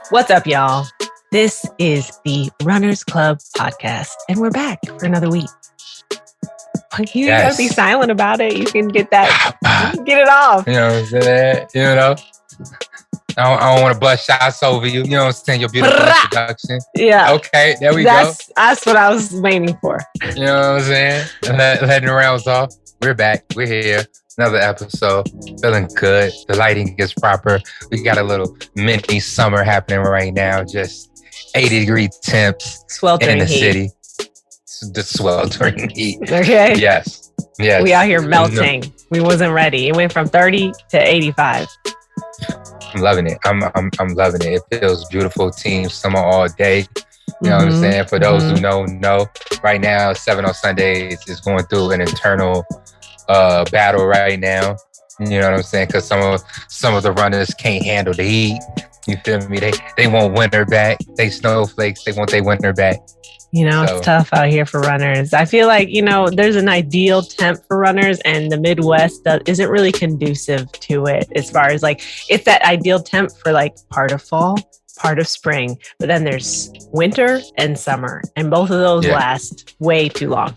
What's up, y'all? This is the Runners Club podcast, and we're back for another week. You gotta be silent about it. You can get that, get it off. You know what I'm saying? You know, I don't want to bust shots over you. You know what I'm saying? Your beautiful introduction. Yeah. Okay, there we go. That's what I was waiting for. You know what I'm saying? Letting the rounds off. We're back. We're here. Another episode. Feeling good. The lighting is proper. We got a little mini summer happening right now. Just 80-degree temps Sweltering in the heat. city. The sweltering heat. Okay. Yes. We out here melting. We wasn't ready. It went from 30 to 85. I'm loving it. I'm loving it. It feels beautiful. Team summer all day. You know what I'm saying? For those who know. Right now, 7 on Sundays is going through an internal battle right now. You know what I'm saying? Because some of the runners can't handle the heat. You feel me? They want winter back. They snowflakes. They want their winter back. You know, it's tough out here for runners. I feel like, there's an ideal temp for runners, and the Midwest isn't really conducive to it as far as it's that ideal temp for part of fall, part of spring. But then there's winter and summer, and both of those last way too long.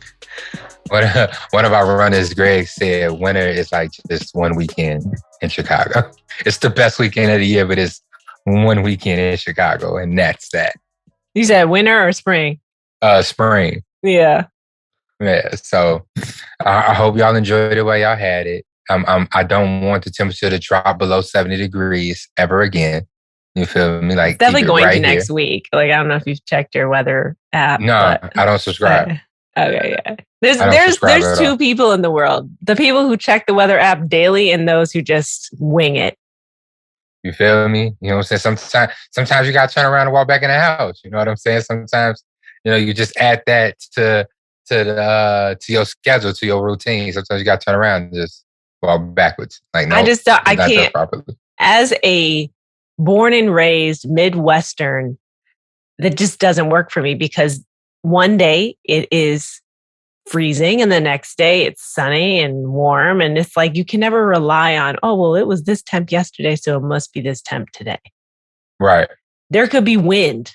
One of our runners, Greg, said winter is like just one weekend in Chicago. It's the best weekend of the year, but it's one weekend in Chicago, and that's that. You said winter or spring? Spring. Yeah. So I hope y'all enjoyed it while y'all had it. I don't want the temperature to drop below 70 degrees ever again. You feel me? It's definitely going to next week. I don't know if you've checked your weather app. No, I don't subscribe. Okay, yeah. There's two people in the world: the people who check the weather app daily, and those who just wing it. You feel me? You know what I'm saying? Sometimes you gotta turn around and walk back in the house. You know what I'm saying? Sometimes you just add that to your schedule, to your routine. Sometimes you got to turn around and just walk backwards. I can't. As a born and raised Midwestern, that just doesn't work for me, because one day it is freezing and the next day it's sunny and warm. And it's you can never rely on, it was this temp yesterday, so it must be this temp today. Right. There could be wind.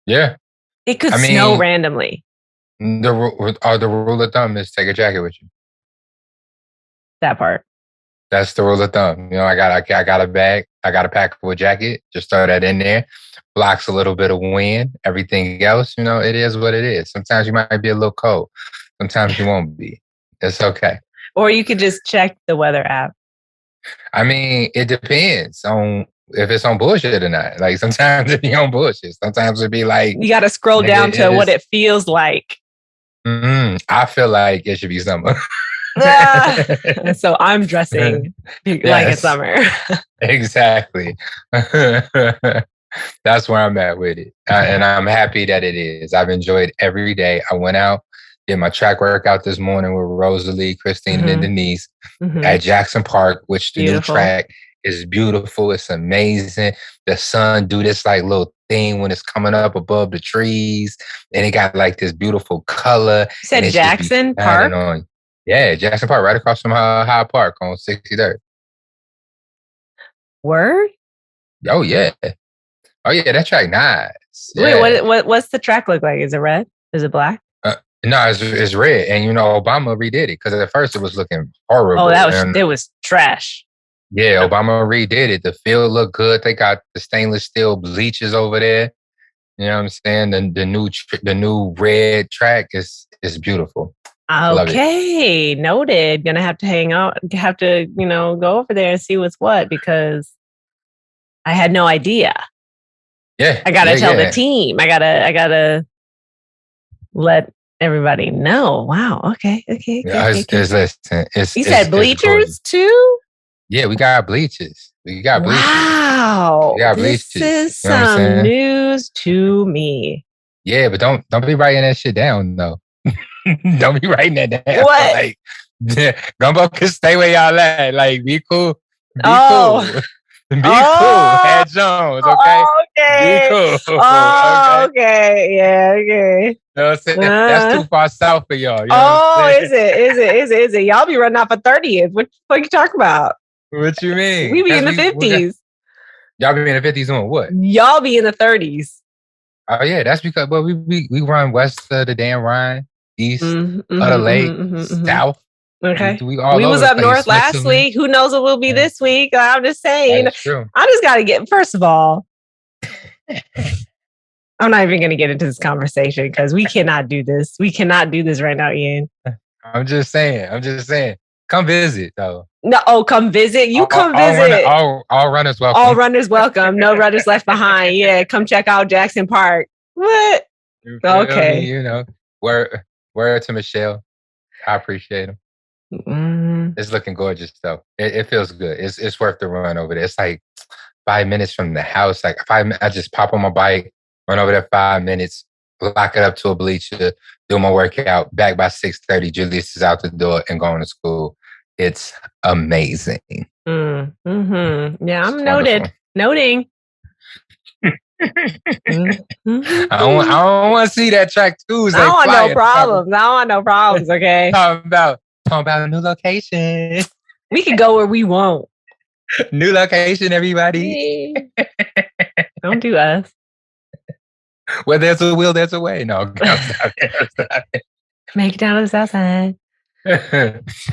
Yeah. It could snow randomly. The rule of thumb is take a jacket with you. That part. That's the rule of thumb. I got a bag. I got a pack of a jacket. Just throw that in there. Blocks a little bit of wind. Everything else, it is what it is. Sometimes you might be a little cold. Sometimes you won't be. It's okay. Or you could just check the weather app. It depends on if it's on bullshit or not. Sometimes it be on bullshit. Sometimes it be you got to scroll down to what it feels like. I feel like it should be summer. So I'm dressing like it's summer. Exactly. That's where I'm at with it. And I'm happy that it is. I've enjoyed every day. I went out, did my track workout this morning with Rosalie, Christine, and Denise at Jackson Park, which the new track is beautiful. It's amazing. The sun do this little thing when it's coming up above the trees, and it got this beautiful color. You said Jackson Park? Yeah, Jackson Park, right across from Hyde Park on 63rd. Word? Oh yeah, that track nice. Yeah. Wait, what's the track look like? Is it red? Is it black? No, it's red, and Obama redid it, because at first it was looking horrible. Oh, it was trash. Yeah, Obama redid it. The field looked good. They got the stainless steel bleachers over there. You know what I'm saying? The new red track is beautiful. Okay, noted. Gonna have to hang out. Have to go over there and see what's what, because I had no idea. Yeah, I gotta tell the team. I gotta let everybody know. Wow. Okay. Listen, you said bleachers too? Yeah, we got bleachers. Wow. We got bleachers. This is some news to me. Yeah, but don't be writing that shit down though. Don't be writing that down. What? Gumbo can stay where y'all at. Be cool. Be cool. Be cool. Head Jones, okay? Okay. Be cool. Okay. Yeah, okay. know what I'm saying? That's too far south for y'all. You know oh, is it? Y'all be running off a 30th. What the fuck you talking about? What you mean? We be in the 50s. Y'all be in the 50s on what? Y'all be in the 30s. Oh yeah, that's because we run west of the damn Rhine, east of the lake, south. Okay. We all was over up north last week. Who knows what we'll be this week? I'm just saying. That's true. I just got to get, first of all, I'm not even going to get into this conversation because we cannot do this. We cannot do this right now, Ian. I'm just saying. Come visit, though. No, come visit. You come visit. All runners welcome. All runners welcome. No runners left behind. Yeah, come check out Jackson Park. What? Okay. You know, word to Michelle. I appreciate him. It's looking gorgeous, though. It feels good. It's worth the run over there. It's like 5 minutes from the house. Like I just pop on my bike, run over there 5 minutes, lock it up to a bleacher, do my workout. Back by 6:30, Julius is out the door and going to school. It's amazing. Yeah, I'm noting. I don't want to see that track Tuesday. I don't want no problems. Okay. Talking about a new location. We can go where we want. New location, everybody. Don't do us. Where there's a will, there's a way. No, make it down to the south side.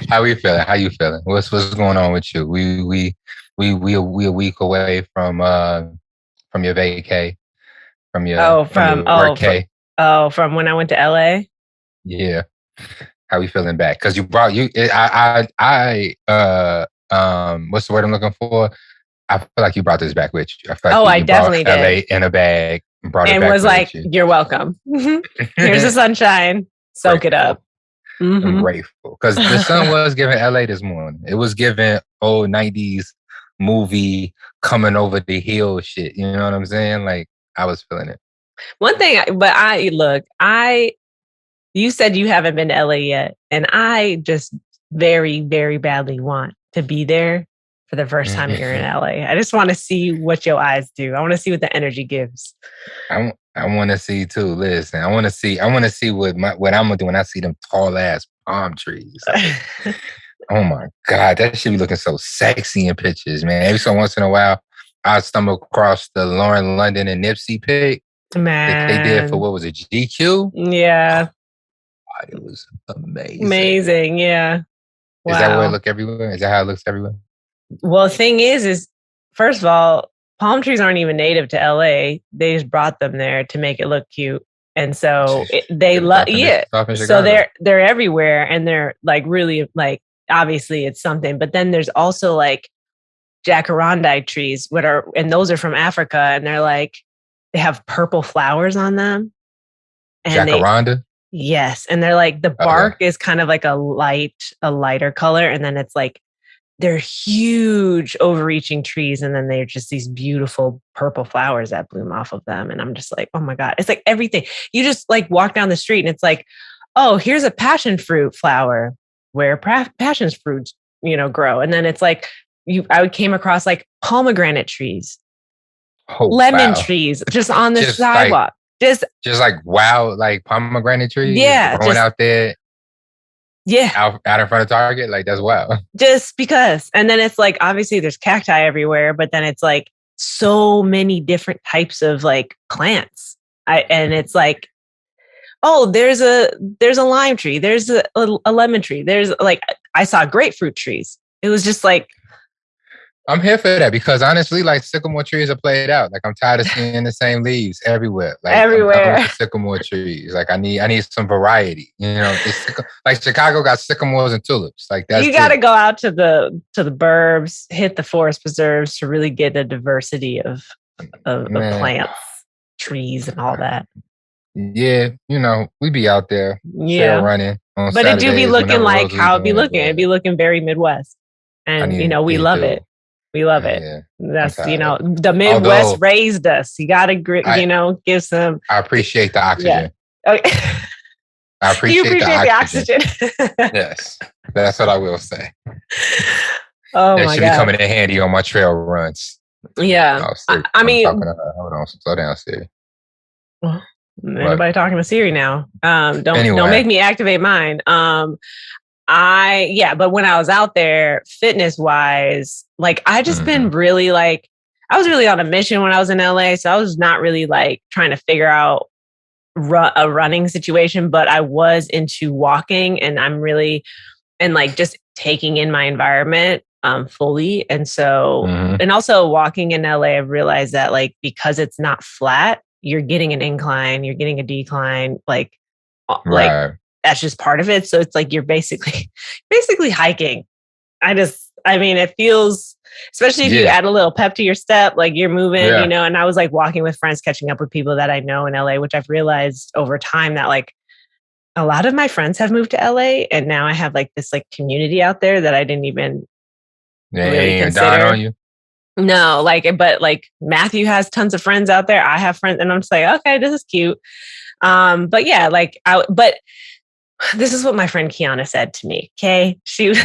How you feeling? What's going on with you? We a week away from your vacay, from your from when I went to LA. Yeah, how we feeling back? Because you brought what's the word I'm looking for? I feel like you brought this back with you. I feel like I definitely did. LA in a bag, brought it back was like, "You're welcome. Here's the sunshine. Soak it up." I'm grateful because the sun was giving LA this morning. It was giving old 90s movie coming over the hill shit. You know what I'm saying? Like I was feeling it. One thing, you said you haven't been to LA yet, and I just very, very badly want to be there for the first time you're in LA. I just want to see what your eyes do. I want to see what the energy gives. I want to see too. Listen, I want to see what I'm gonna do when I see them tall ass palm trees. Like, oh my God, that should be looking so sexy in pictures, man. Every so once in a while, I stumble across the Lauren London and Nipsey pic. Man, that they did for what was it, GQ? Yeah, God, it was amazing. Amazing, yeah. Wow. Is that where it look everywhere? Is that how it looks everywhere? Well, the thing is first of all, palm trees aren't even native to LA. They just brought them there to make it look cute. And so they love, so they're everywhere, and they're like really like, obviously it's something, but then there's also like jacaranda trees, and those are from Africa, and they're like, they have purple flowers on them. And jacaranda? Yes. And they're like, the bark is kind of like a lighter color. And then it's like, they're huge overreaching trees, and then they're just these beautiful purple flowers that bloom off of them. And I'm just like, oh my God, it's like everything. You just like walk down the street and it's like, oh, here's a passion fruit flower where passion fruits, grow. And then it's like, I came across like pomegranate trees, lemon trees just on the sidewalk. Just like wild, like pomegranate trees. Yeah. Growing out there. Yeah. Out in front of Target. Like that's wild. Just because. And then it's like, obviously there's cacti everywhere, but then it's like so many different types of like plants. And it's like, oh, there's a lime tree. There's a lemon tree. There's like, I saw grapefruit trees. It was just like, I'm here for that because honestly, like sycamore trees are played out. Like I'm tired of seeing the same leaves everywhere. Like everywhere. I'm sycamore trees. Like I need some variety. Like Chicago got sycamores and tulips. Like that's you got to go out to the burbs, hit the forest preserves to really get a diversity of plants, trees, and all that. Yeah, we be out there, trail running on but Saturdays, it do be looking like how it be looking. It'd be looking very Midwest, and we love it. We love it. Yeah. That's, the Midwest raised us. You got to, give some. I appreciate the oxygen. Yeah. Okay. I appreciate the oxygen. Yes. That's what I will say. Oh, my God. It should be coming in handy on my trail runs. Yeah. Hold on. Slow down, Siri. Ain't nobody talking to Siri now. Don't make me activate mine. But when I was out there, fitness wise, like I just been really like, I was really on a mission when I was in LA. So I was not really like trying to figure out a running situation, but I was into walking, and I'm really, and like just taking in my environment fully. And so, and also walking in LA, I've realized that like, because it's not flat, you're getting an incline, you're getting a decline, like that's just part of it. So it's like, you're basically hiking. I mean, it feels, especially if you add a little pep to your step, like you're moving, you know, and I was like walking with friends, catching up with people that I know in LA, which I've realized over time that like a lot of my friends have moved to LA, and now I have like this like community out there that I didn't even really consider. On you? No, but Matthew has tons of friends out there. I have friends, and I'm just like, okay, this is cute. But yeah, but this is what my friend Kiana said to me. Okay. She's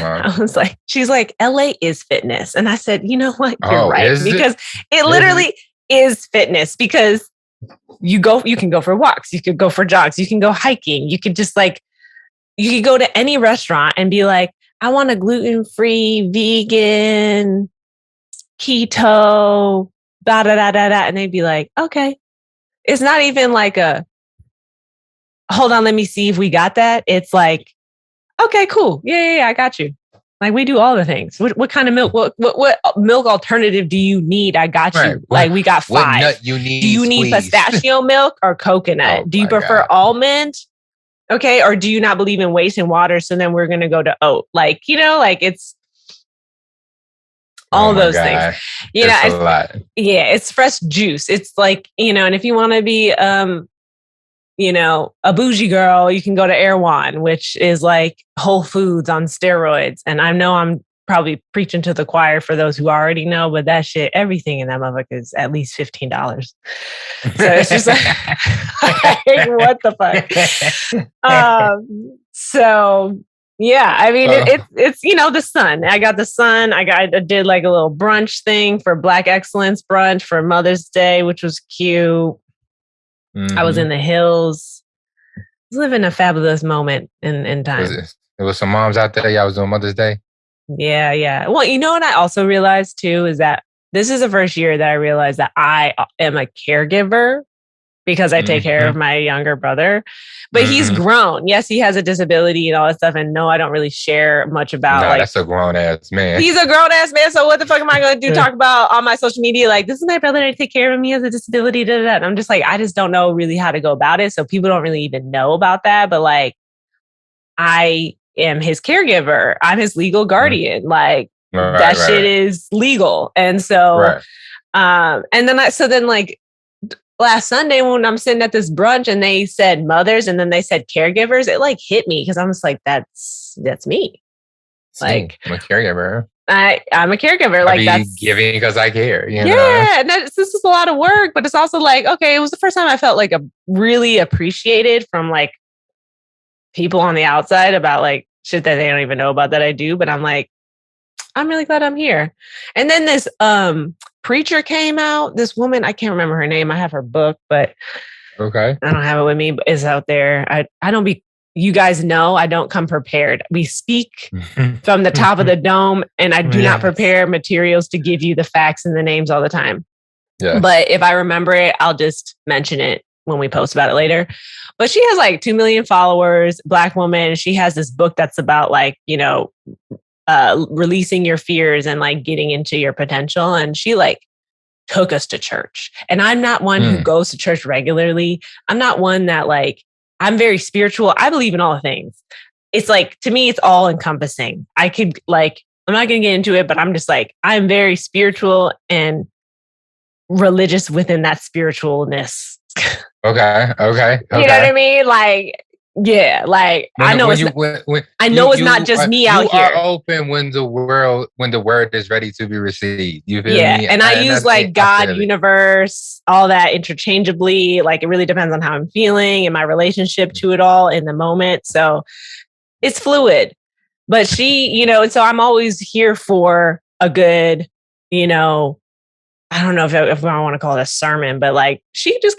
like, LA is fitness. And I said, you know what? You're right. Because it literally is fitness, because you can go for walks. You could go for jogs. You can go hiking. You could just like, you could go to any restaurant and be like, I want a gluten-free, vegan, keto, da, da, da, da, da. And they'd be like, okay. It's not even like hold on, let me see if we got that. It's like, okay, cool. Yeah, I got you. Like we do all the things. What kind of milk? What milk alternative do you need? I got you. Right. Like we got 5. What nut you need? Do you need pistachio milk or coconut? Do you prefer almond? Okay. Or do you not believe in wasting water? So then we're going to go to oat. Like, you know, like it's all those things. You know, it's a lot. Yeah, it's fresh juice. It's like, you know, and if you want to be you know, a bougie girl, you can go to Erewhon, which is like Whole Foods on steroids. And I know I'm probably preaching to the choir for those who already know, but that shit, everything in that motherfucker is at least $15. So it's just like, what the fuck? So yeah, I mean, it's, you know, the sun. I got the sun. I did like a little brunch thing for Black Excellence brunch for Mother's Day, which was cute. I was in the hills. I was living a fabulous moment in time. There was some moms out there. Y'all was doing Mother's Day. Yeah. Well, you know what I also realized too is that this is the first year that I realized that I am a caregiver, because I take care of my younger brother, but he's grown. Yes, he has a disability and all that stuff. And no, I don't really share much about that's a grown ass man. He's a grown ass man. So what the fuck am I going to do? Talk about on my social media? Like, this is my brother. I take care of him. He has a disability. Da, da, da. And I'm just like, I just don't know really how to go about it. So people don't really even know about that. But like, I am his caregiver. I'm his legal guardian. Like that shit is legal. And so, and then like, last Sunday when I'm sitting at this brunch and they said mothers and then they said caregivers, it like hit me, because I'm just like, that's me. Like I'm a caregiver. I'm a caregiver. Like that's giving because I care. You know? And this is a lot of work, but it's also like, okay, it was the first time I felt like really appreciated from like people on the outside about like shit that they don't even know about that I do. But I'm like, I'm really glad I'm here. And then this preacher came out, this woman, I can't remember her name. I have her book, but I don't have it with me, but it's out there. You guys know, I don't come prepared. We speak from the top of the dome, and I do not prepare materials to give you the facts and the names all the time. Yes. But if I remember it, I'll just mention it when we post about it later. But she has like 2 million followers, Black woman. She has this book that's about like, you know, releasing your fears and like getting into your potential. And she like took us to church. And I'm not one who goes to church regularly. I'm not one that like, I'm very spiritual. I believe in all the things. It's like, to me, it's all encompassing. I could like, I'm not going to get into it, but I'm just like, I'm very spiritual and religious within that spiritualness. Okay. You know what I mean? Like, yeah, like I know it's not just me out here. You are open when the word is ready to be received. You feel me? And I use like God, universe, all that interchangeably. Like it really depends on how I'm feeling and my relationship to it all in the moment. So it's fluid. But she, you know, and so I'm always here for a good, you know, I don't know if I want to call it a sermon, but like she just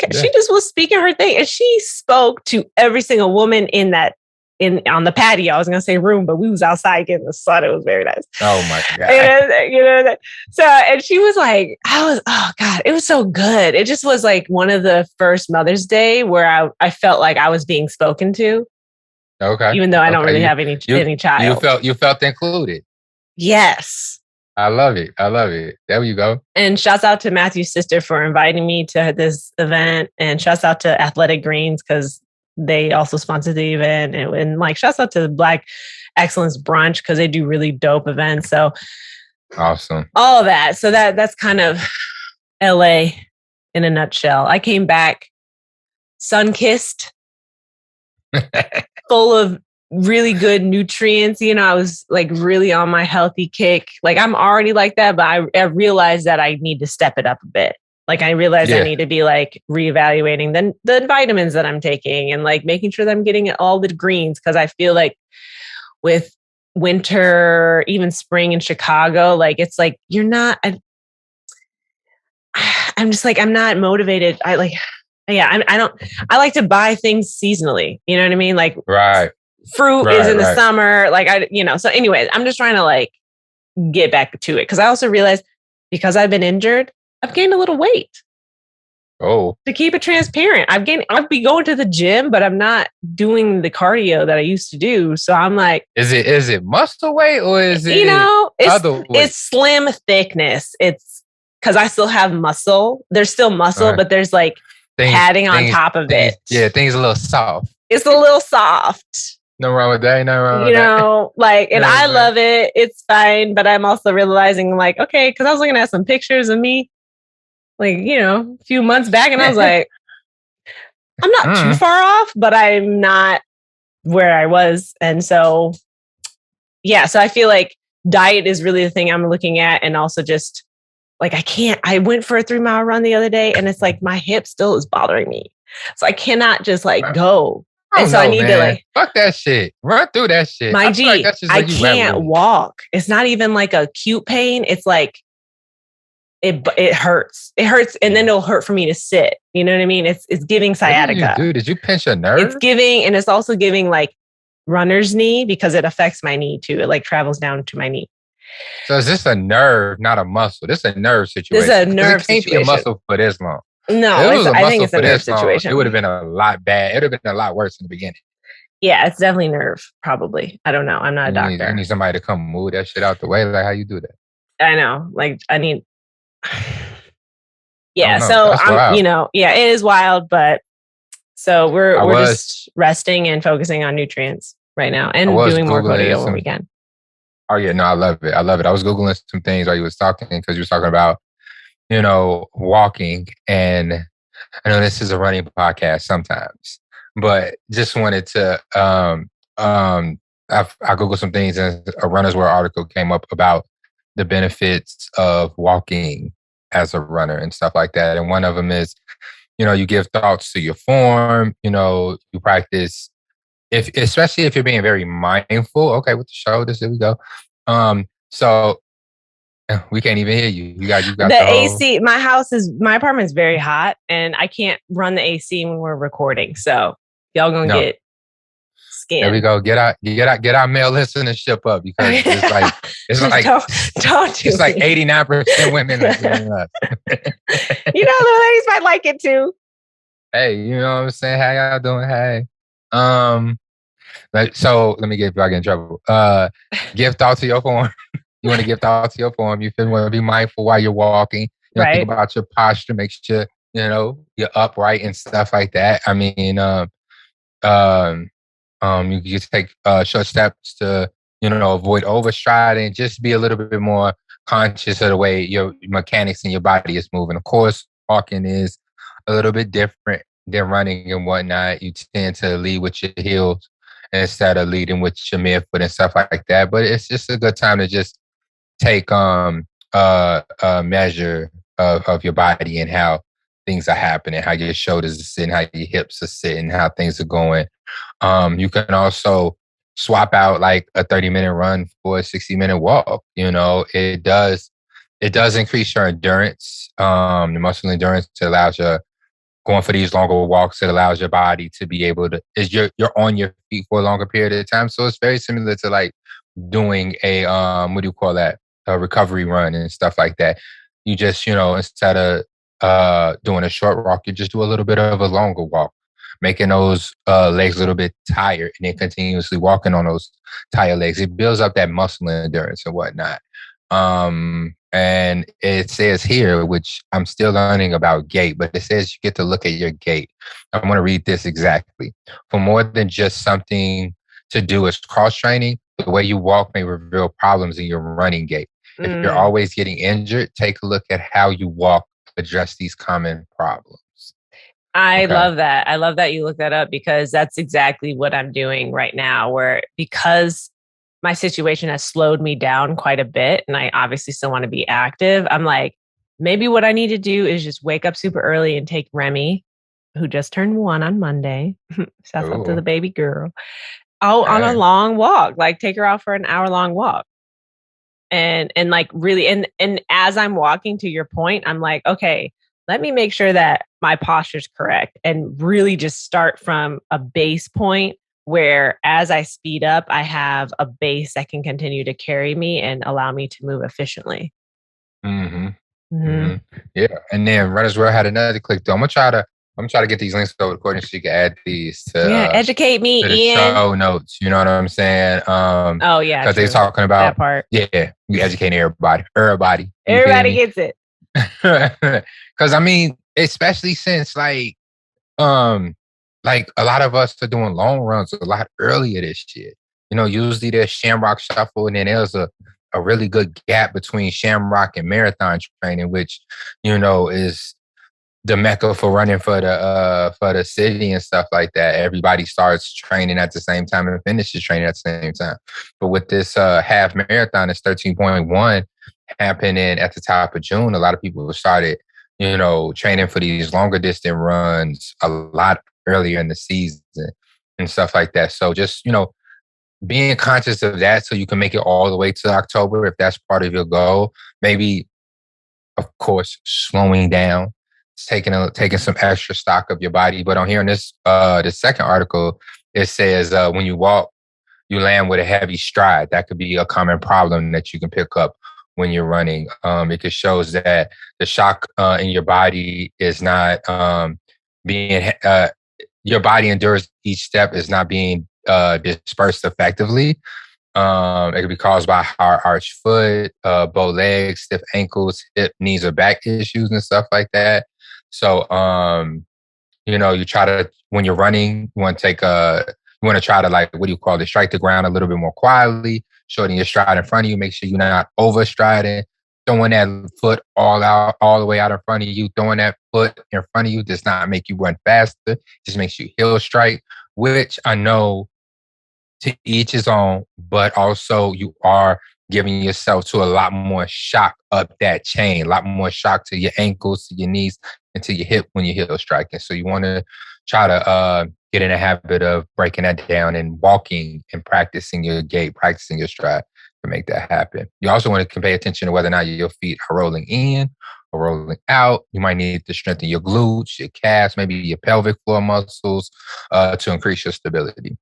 was speaking her thing, and she spoke to every single woman on the patio. I was gonna say room, but we was outside getting the sun. It was very nice. Oh my God! So and she was like, oh God, it was so good. It just was like one of the first Mother's Day where I felt like I was being spoken to. Okay. Even though I don't really have any child. You felt included. Yes. I love it. There you go. And shouts out to Matthew's sister for inviting me to this event. And shouts out to Athletic Greens because they also sponsored the event. And like shouts out to the Black Excellence Brunch because they do really dope events. So awesome. All of that. So that's kind of LA in a nutshell. I came back sun-kissed, full of really good nutrients. I was like really on my healthy kick. Like I'm already like that, but I realized that I need to step it up a bit. Like I realized I need to be like reevaluating the vitamins that I'm taking and like making sure that I'm getting all the greens. Cause I feel like with winter, even spring in Chicago, like it's like, I'm just like, I'm not motivated. I like to buy things seasonally. You know what I mean? Like, right. Fruit is in the summer. Like so anyways, I'm just trying to like get back to it. Cause I also realized because I've been injured, I've gained a little weight. Oh, to keep it transparent, I'll be going to the gym, but I'm not doing the cardio that I used to do. So I'm like, is it muscle weight or is it, it's slim thickness. It's cause I still have muscle. There's still muscle, but there's like padding on top of it. Yeah. Things a little soft. It's a little soft. No wrong with that. And I love it. It's fine. But I'm also realizing like, okay, because I was looking at some pictures of me, like, a few months back. And I was like, I'm not too far off, but I'm not where I was. And so, so I feel like diet is really the thing I'm looking at. And also just like, I went for a 3-mile run the other day and it's like my hip still is bothering me. So I cannot just like go. And so I need to like fuck that shit. Run through that shit. My G, I can't walk. It's not even like acute pain. It's like it hurts. It hurts, and then it'll hurt for me to sit. You know what I mean? It's giving sciatica. Did you pinch a nerve? It's giving, and it's also giving like runner's knee because it affects my knee too. It like travels down to my knee. So is this a nerve, not a muscle? This is a nerve situation. This is a nerve situation. It can't be a muscle for this long. No, I think it's a nerve situation. It would have been a lot bad. It would have been a lot worse in the beginning. Yeah, it's definitely nerve, probably. I don't know. I'm not a doctor. You need somebody to come move that shit out the way. Like, how you do that? I know. Like, I need... Yeah, so I'm, it is wild, but so we're just resting and focusing on nutrients right now and doing more cardio when we can. Oh yeah, no, I love it. I was Googling some things while you was talking because you was talking about, walking, and I know this is a running podcast sometimes, but just wanted to, I Googled some things and a Runner's World article came up about the benefits of walking as a runner and stuff like that. And one of them is, you give thoughts to your form, you practice, especially if you're being very mindful. Okay, with the shoulders, there we go. So we can't even hear you. You got the AC. My apartment is very hot and I can't run the AC when we're recording. So y'all gonna get skin. There we go. Get our male listenership up because it's like don't do it's like 89% women listening to us. The ladies might like it too. Hey, you know what I'm saying? How y'all doing? Hey. So let me get back in trouble. Give thought to your form. You want to give thought to your form. You want to be mindful while you're walking. Think about your posture. Make sure you're upright and stuff like that. I mean, you just take short steps to avoid overstriding. Just be a little bit more conscious of the way your mechanics in your body is moving. Of course, walking is a little bit different than running and whatnot. You tend to lead with your heels instead of leading with your midfoot and stuff like that. But it's just a good time to just take a measure of your body and how things are happening, how your shoulders are sitting, how your hips are sitting, how things are going. You can also swap out like a 30-minute run for a 60-minute walk. It does It does increase your endurance, the muscle endurance. It allows you going for these longer walks. It allows your body to be able to is you're on your feet for a longer period of time. So it's very similar to like doing a what do you call that? A recovery run and stuff like that. You just, instead of doing a short walk, you just do a little bit of a longer walk, making those legs a little bit tired and then continuously walking on those tired legs. It builds up that muscle endurance and whatnot. And it says here, which I'm still learning about gait, but it says you get to look at your gait. I'm going to read this exactly. For more than just something to do as cross training, the way you walk may reveal problems in your running gait. If you're always getting injured, take a look at how you walk, address these common problems. I love that. I love that you look that up because that's exactly what I'm doing right now, where because my situation has slowed me down quite a bit and I obviously still want to be active. I'm like, maybe what I need to do is just wake up super early and take Remy, who just turned 1 on Monday. Shouts out to the baby girl. On a long walk, like take her out for an hour-long walk. And like really, and as I'm walking to your point, I'm like, okay, let me make sure that my posture's correct and really just start from a base point where as I speed up, I have a base that can continue to carry me and allow me to move efficiently. Yeah. And then Runners World had another click though. I'm gonna try to get these links over to Courtney so you can add these to educate me, to the Ian. show notes. You know what I'm saying? Oh yeah, because they're talking about that part. Yeah, we educating everybody. Everybody gets it. Because I mean, especially since like a lot of us are doing long runs a lot earlier this year. Usually there's Shamrock Shuffle, and then there's a really good gap between Shamrock and marathon training, which is the mecca for running for the city and stuff like that. Everybody starts training at the same time and finishes training at the same time. But with this half marathon, it's 13.1 happening at the top of June. A lot of people started, training for these longer distance runs a lot earlier in the season and stuff like that. So just, being conscious of that so you can make it all the way to October if that's part of your goal. Maybe, of course, slowing down, taking some extra stock of your body. But on here in this the second article, it says when you walk, you land with a heavy stride. That could be a common problem that you can pick up when you're running. It shows that the shock in your body is not being your body endures each step is not being dispersed effectively. It could be caused by hard arched foot, bow legs, stiff ankles, hip, knees, or back issues and stuff like that. So, you try to, when you're running, you want to try to like, what do you call it? Strike the ground a little bit more quietly, shorten your stride in front of you. Make sure you're not over striding, throwing that foot all the way out in front of you. Throwing that foot in front of you does not make you run faster. Just makes you heel strike, which I know to each his own, but also you are giving yourself to a lot more shock up that chain, a lot more shock to your ankles, to your knees, and to your hip when you're heel striking. So you want to try to get in a habit of breaking that down and walking and practicing your gait, practicing your stride to make that happen. You also want to pay attention to whether or not your feet are rolling in or rolling out. You might need to strengthen your glutes, your calves, maybe your pelvic floor muscles to increase your stability.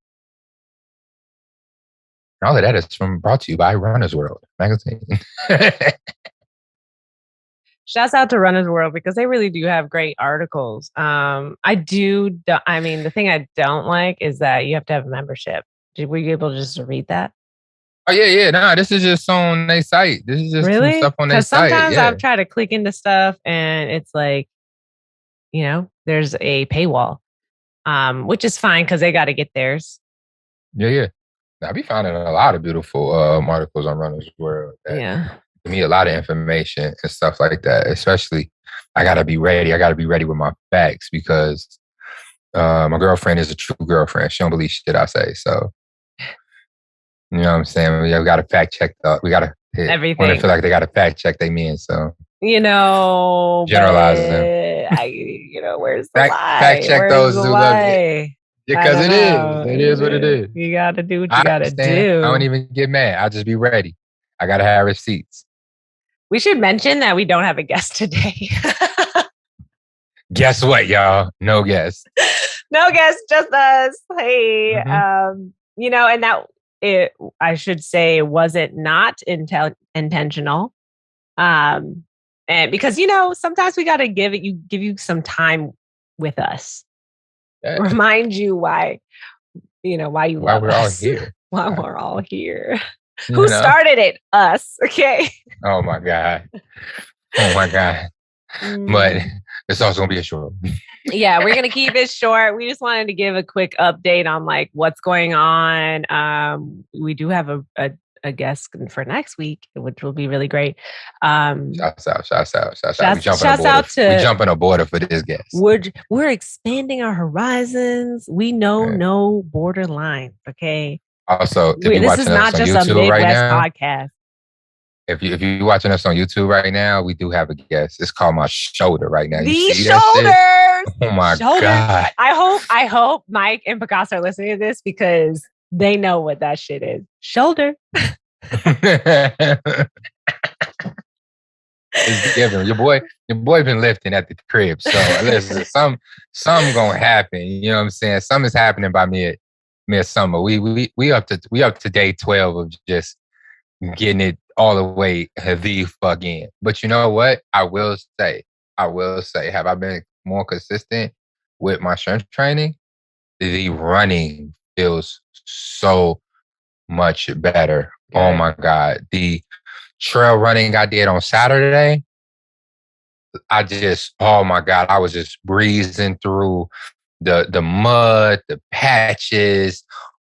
And all of that is brought to you by Runner's World magazine. Shouts out to Runner's World because they really do have great articles. The thing I don't like is that you have to have a membership. Were you able just to read that? Oh, yeah. No, this is just on their site. This is just some stuff on their site. Sometimes I've tried to click into stuff and it's like, there's a paywall, which is fine because they got to get theirs. Yeah. I'll be finding a lot of beautiful articles on Runner's World. Give me a lot of information and stuff like that. Especially, I gotta be ready. I gotta be ready with my facts because my girlfriend is a true girlfriend. She don't believe shit I say. So, you know what I'm saying? We gotta fact check. We gotta everything. When they feel like they gotta fact check they men. So generalizing. Where's the lie? Fact check those who love it. Because it is. It is what it is. You got to do what you got to do. I don't even get mad. I'll just be ready. I got to have receipts. We should mention that we don't have a guest today. Guess what, y'all? No guest. No guest, just us. Hey, and I should say, was it not intentional? And because sometimes we got to give you some time with us. Yeah. Remind you why you love we're us. All here. Why we're all here. Who started it? Us. Okay. Oh my God. But it's also gonna be a short. Yeah, we're gonna keep it short. We just wanted to give a quick update on like what's going on. We do have a guest for next week, which will be really great. Shouts out. We jumping a border for this guest. We're expanding our horizons. We know no borderline. Okay. Also, this is not just YouTube a Midwest podcast. If you're watching us on YouTube right now, we do have a guest. It's called my shoulder right now. You see that shit? Oh my God. I hope Mike and Picasso are listening to this because they know what that shit is. Shoulder. It's different. Your boy been lifting at the crib. So listen, something gonna happen. You know what I'm saying? Something's happening by mid summer. We up to day 12 of just getting it all the way the fuck in. But you know what? I will say, have I been more consistent with my strength training? The running feels so much better. Good. Oh my God. The trail running I did on Saturday, oh my God, I was just breezing through the mud, the patches,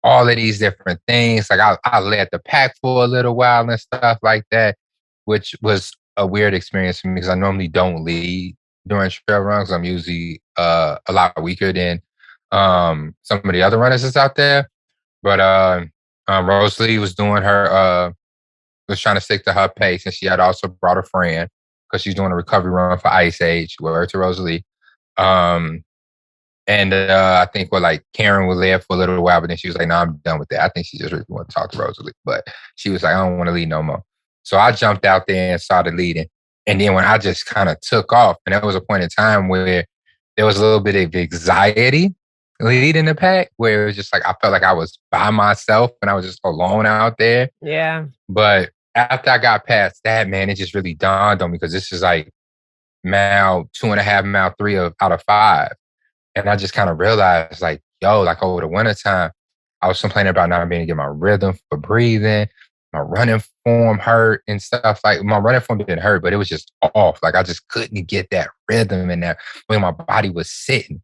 all of these different things. Like I led the pack for a little while and stuff like that, which was a weird experience for me because I normally don't lead during trail runs. I'm usually a lot weaker than some of the other runners that's out there. But Rosalie was doing was trying to stick to her pace, and she had also brought a friend because she's doing a recovery run for Ice Age. Word to Rosalie. And I think Karen was there for a little while, but then she was like, "No, I'm done with that." I think she just really wanted to talk to Rosalie, but she was like, "I don't want to lead no more." So I jumped out there and started leading. And then when I just kind of took off, and there was a point in time where there was a little bit of anxiety leading the pack, where it was just like I felt like I was by myself and I was just alone out there. Yeah. But after I got past that, man, it just really dawned on me because this is like mile 2.5, mile 3 out of 5. And I just kind of realized over the wintertime, I was complaining about not being able to get my rhythm for breathing. My running form hurt and stuff. Like my running form didn't hurt, but it was just off. Like I just couldn't get that rhythm in there when my body was sitting.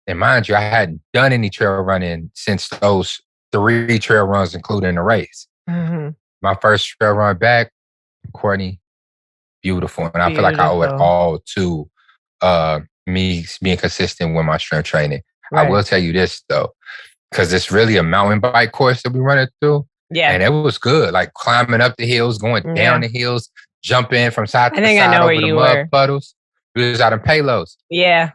And mind you, I hadn't done any trail running since those 3 trail runs, including the race. Mm-hmm. My first trail run back, Courtney, beautiful. And I feel like I owe it all to me being consistent with my strength training. Right. I will tell you this though, because it's really a mountain bike course that we run it through. Yeah. And it was good. Like climbing up the hills, going down the hills, jumping from side to side over the mud puddles. We was out in Palos. Yeah.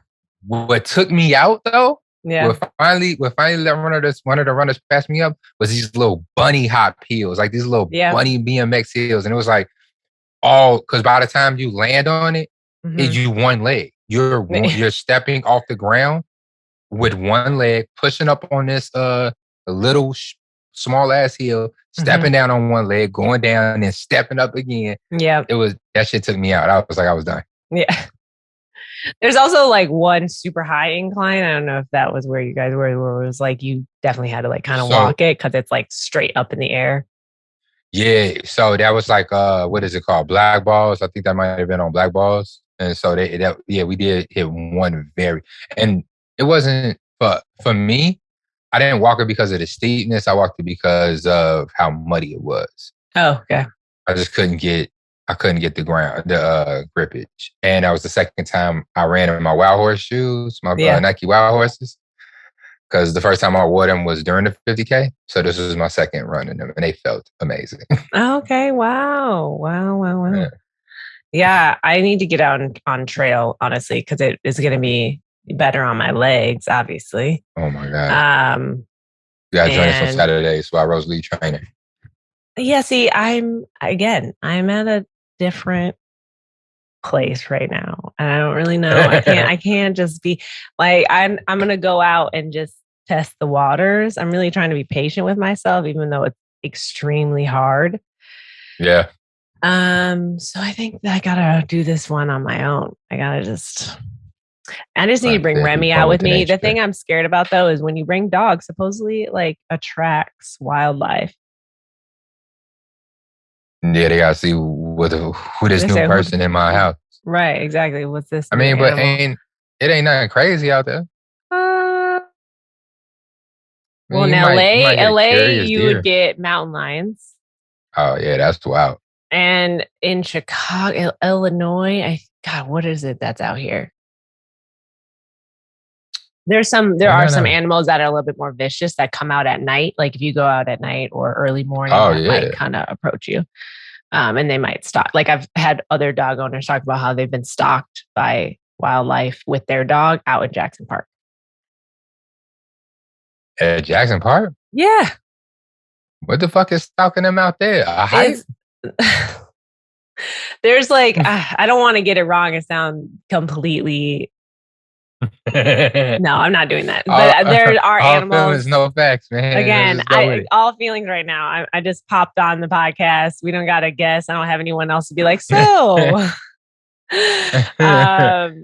What took me out though, what finally let one of the runners pass me up was these little bunny hop hills, like these little bunny BMX hills. And it was like because by the time you land on it, you one leg. You're stepping off the ground with one leg, pushing up on this little small ass hill, stepping down on one leg, going down and stepping up again. Yeah. That shit took me out. I was like, I was done. Yeah. There's also like one super high incline. I don't know if that was where you guys were, where it was like you definitely had to like kind of walk it because it's like straight up in the air. Yeah. So that was like what is it called? Black balls. I think that might have been on black balls. And so we did hit one and it wasn't for me. I didn't walk it because of the steepness. I walked it because of how muddy it was. Oh, okay. I just couldn't get the ground, the grippage. And that was the second time I ran in my Wild Horse shoes, my Nike Wild Horses. Because the first time I wore them was during the 50K. So this was my second run in them and they felt amazing. Okay. Wow. Yeah, I need to get out on trail, honestly, because it is going to be better on my legs, obviously. Oh my God. Yeah, join us on Saturdays while Rosalie training. Yeah, see, I'm at a different place right now. And I don't really know. I can't just be like, I'm going to go out and just test the waters. I'm really trying to be patient with myself, even though it's extremely hard. Yeah. So I think that I gotta do this one on my own. I just need to bring Remy out with me. The thing I'm scared about though is when you bring dogs, supposedly it like attracts wildlife. Yeah, they gotta see who this new person in my house. Right, exactly. What's this? I mean, but it ain't nothing crazy out there. Well, in LA, you would get mountain lions. Oh yeah, that's wild. And in Chicago, Illinois, God, what is it that's out here? There are some animals that are a little bit more vicious that come out at night. Like if you go out at night or early morning, that might kind of approach you. And they might stalk. Like I've had other dog owners talk about how they've been stalked by wildlife with their dog out in Jackson Park. At Jackson Park? Yeah. What the fuck is stalking them out there? A hike? There's like, I don't want to get it wrong and sound completely. No, I'm not doing that. But there are animals. All feelings, no facts, man. Again, all feelings right now. I just popped on the podcast. We don't got a guest. I don't have anyone else to be like, so. But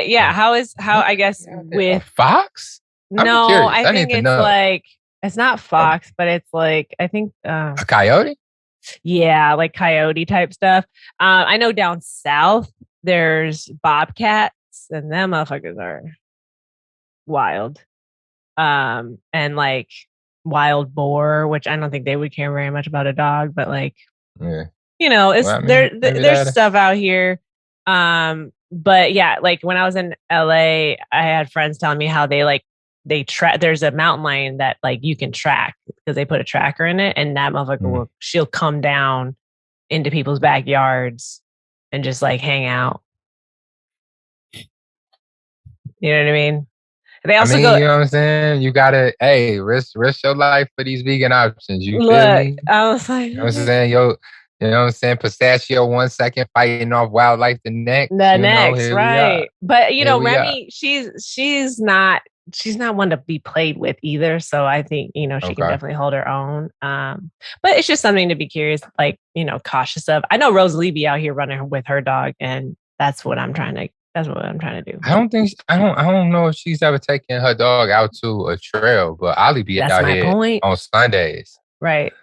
yeah, how I guess with a fox? No, I think it's like it's not fox, but it's like I think a coyote. Yeah, like coyote type stuff. I know down south there's bobcats, and them motherfuckers are wild. And like wild boar, which I don't think they would care very much about a dog, but like, there's stuff out here. But yeah, like when I was in LA, I had friends telling me how they track. There's a mountain lion that like you can track because they put a tracker in it, and that motherfucker she'll come down into people's backyards and just like hang out. You know what I mean? They also go. You know what I'm saying? You gotta, risk your life for these vegan options. You feel me? I was like, you know what I'm saying? You know what I'm saying? Pistachio 1 second, fighting off wildlife the next. Right? But Remy, she's not one to be played with either. So I think she can definitely hold her own. But it's just something to be curious, like cautious of. I know Rosalie be out here running with her dog, and that's what I'm trying to do. I don't know if she's ever taken her dog out to a trail, but Ollie be out here on Sundays. Right.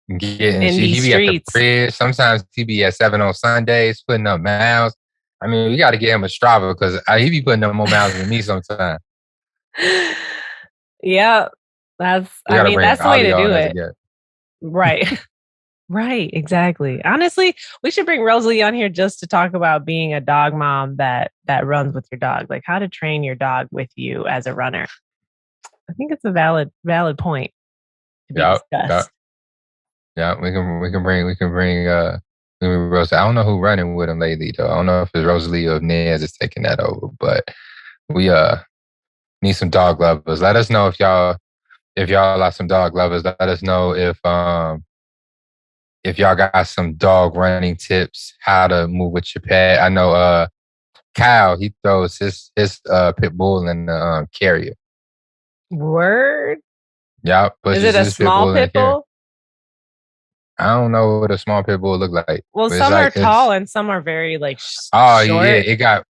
He be at the bridge. Sometimes he be at 7 on Sundays, putting up miles. I mean, we got to get him a Strava because he be putting up more miles than me sometimes. Yeah. That's the way to do it. Right. Right, exactly. Honestly, we should bring Rosalie on here just to talk about being a dog mom that runs with your dog, like how to train your dog with you as a runner. I think it's a valid point to be discussed. Yeah, we can bring Rosalie. I don't know who's running with him lately though. I don't know if it's Rosalie or Nez is taking that over, but we need some dog lovers. Let us know if y'all are some dog lovers. Let us know if y'all got some dog running tips, how to move with your pet. I know Kyle, he throws his pit bull in the carrier. Word? Yeah. Is it a small pit bull? I don't know what a small pit bull look like. Well, some are tall and some are very like short. Yeah, it got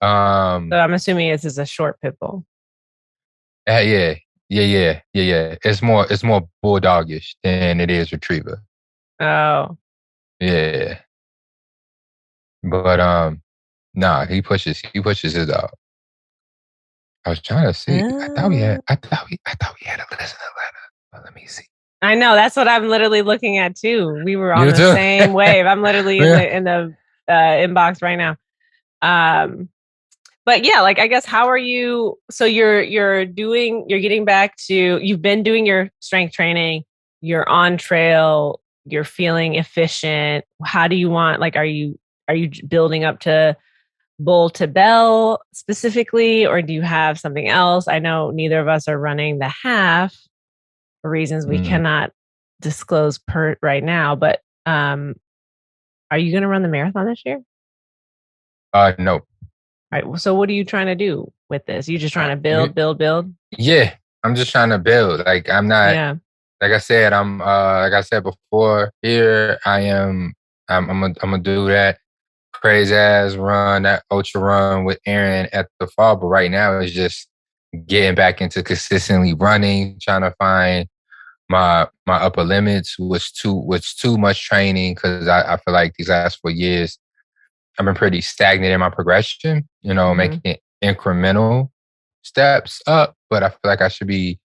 So I'm assuming this is a short pit bull. Yeah. It's more bulldogish than it is retriever. Oh. Yeah. But nah, he pushes his dog. I was trying to see. I thought we had a listener letter. But let me see. I know, that's what I'm literally looking at too. We were on the same wave. I'm literally in the inbox right now. But yeah, like I guess how are you? So you're getting back to, you've been doing your strength training, you're on trail, you're feeling efficient. How do you want, like, are you building up to bull to bell specifically, or do you have something else? I know neither of us are running the half for reasons we cannot disclose right now, but Are you going to run the marathon this year? No. All right. So what are you trying to do with this? You just trying to You, build? yeah, I'm just trying to build. Like I'm not. Yeah. Like I said, I'm. Like I said before, here I am. I'm gonna do that crazy ass run, that ultra run with Aaron at the fall. But right now, it's just getting back into consistently running, trying to find my upper limits. Was too much training because I feel like these last 4 years I've been pretty stagnant in my progression. Making incremental steps up, but I feel like I should be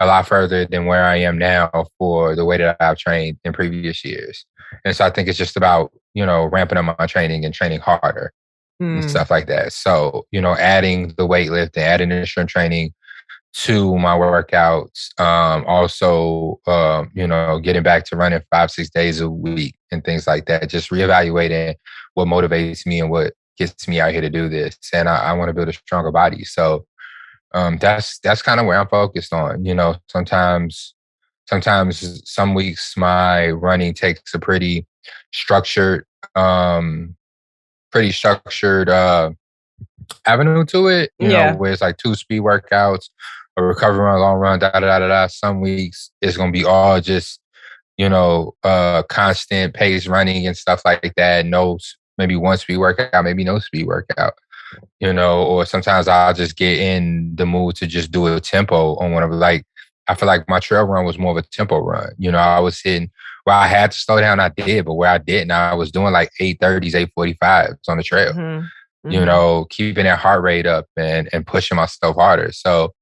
a lot further than where I am now for the way that I've trained in previous years. And so I think it's just about, ramping up my training and training harder and stuff like that. So, adding the weightlifting, adding the strength training to my workouts. Also, getting back to running 5-6 days a week and things like that. Just reevaluating what motivates me and what gets me out here to do this. And I want to build a stronger body. So that's kind of where I'm focused on. Sometimes some weeks my running takes a structured, um, pretty structured avenue to it. Where it's like 2 speed workouts, a recovery run, long run, da da da da da. Some weeks it's gonna be all just constant pace running and stuff like that. No, maybe one speed workout, maybe no speed workout. Or sometimes I'll just get in the mood to just do a tempo on one of like, I feel like my trail run was more of a tempo run. I was hitting where I had to slow down, I did, but where I didn't, I was doing like 8:30s, 8:45s on the trail, keeping that heart rate up and pushing myself harder. So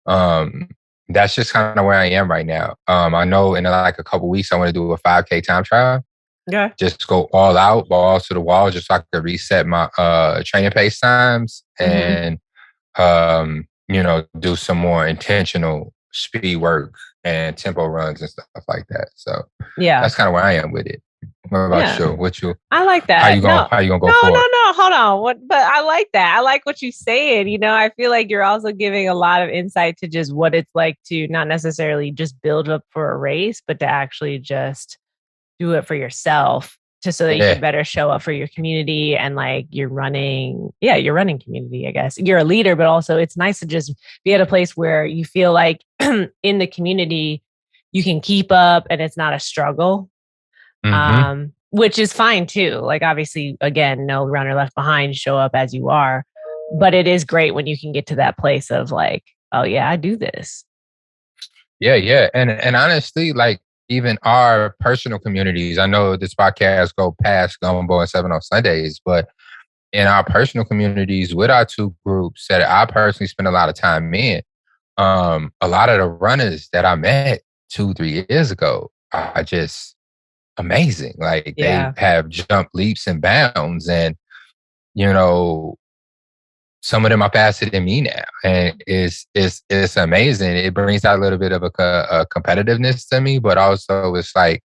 that's just kind of where I am right now. I know in like a couple weeks, I want to do a 5K time trial. Yeah. Just go all out, balls to the wall, just so I could reset my training pace times and do some more intentional speed work and tempo runs and stuff like that. So that's kind of where I am with it. What about you? What you? I like that. How you gonna go for it? No. Hold on. But I like that. I like what you're saying. I feel like you're also giving a lot of insight to just what it's like to not necessarily just build up for a race, but to actually just do it for yourself, just so that you can better show up for your community and like your running community, I guess. You're a leader, but also it's nice to just be at a place where you feel like in the community you can keep up and it's not a struggle. Which is fine too. Like obviously, again, no runner left behind, show up as you are. But it is great when you can get to that place of like, oh yeah, I do this. Yeah. And honestly, like even our personal communities, I know this podcast go past Gumbo and 7 on Sundays, but in our personal communities with our 2 groups that I personally spend a lot of time in, a lot of the runners that I met 2-3 years ago are just amazing. Like they have jumped leaps and bounds, and some of them are faster than me now, and it's amazing. It brings out a little bit of a competitiveness to me, but also it's like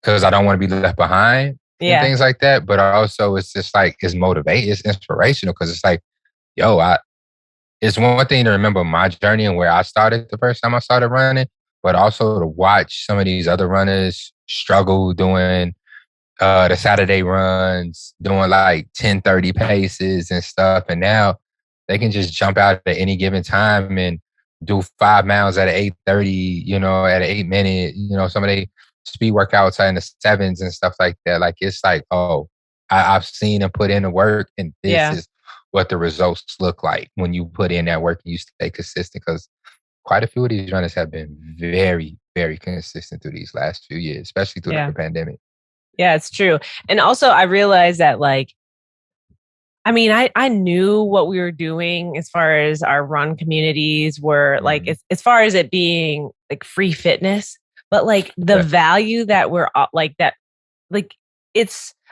because I don't want to be left behind and things like that. But also it's just like it's motivating, it's inspirational because it's like, it's one thing to remember my journey and where I started the first time I started running, but also to watch some of these other runners struggle doing the Saturday runs, doing like 10:30 paces and stuff. And now they can just jump out at any given time and do 5 miles at 8:30, at an 8 minute, some of the speed workouts are in the 7s and stuff like that. Like, it's like, oh, I've seen them put in the work, and this is what the results look like when you put in that work and you stay consistent. Because quite a few of these runners have been very, very consistent through these last few years, especially through the pandemic. Yeah, it's true. And also I realized that like, I mean, I knew what we were doing as far as our run communities were like, as far as it being like free fitness, but like the value that we're like that, like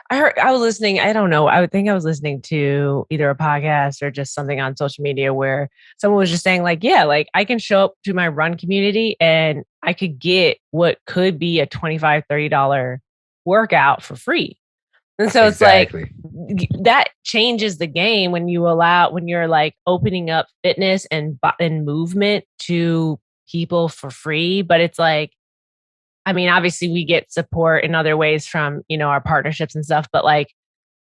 I was listening, I don't know, I would think I was listening to either a podcast or just something on social media where someone was just saying like, yeah, like I can show up to my run community and I could get what could be a $25, $30 workout for free. And so it's like that changes the game when you're like opening up fitness and movement to people for free. But it's like, I mean, obviously we get support in other ways from, our partnerships and stuff, but like,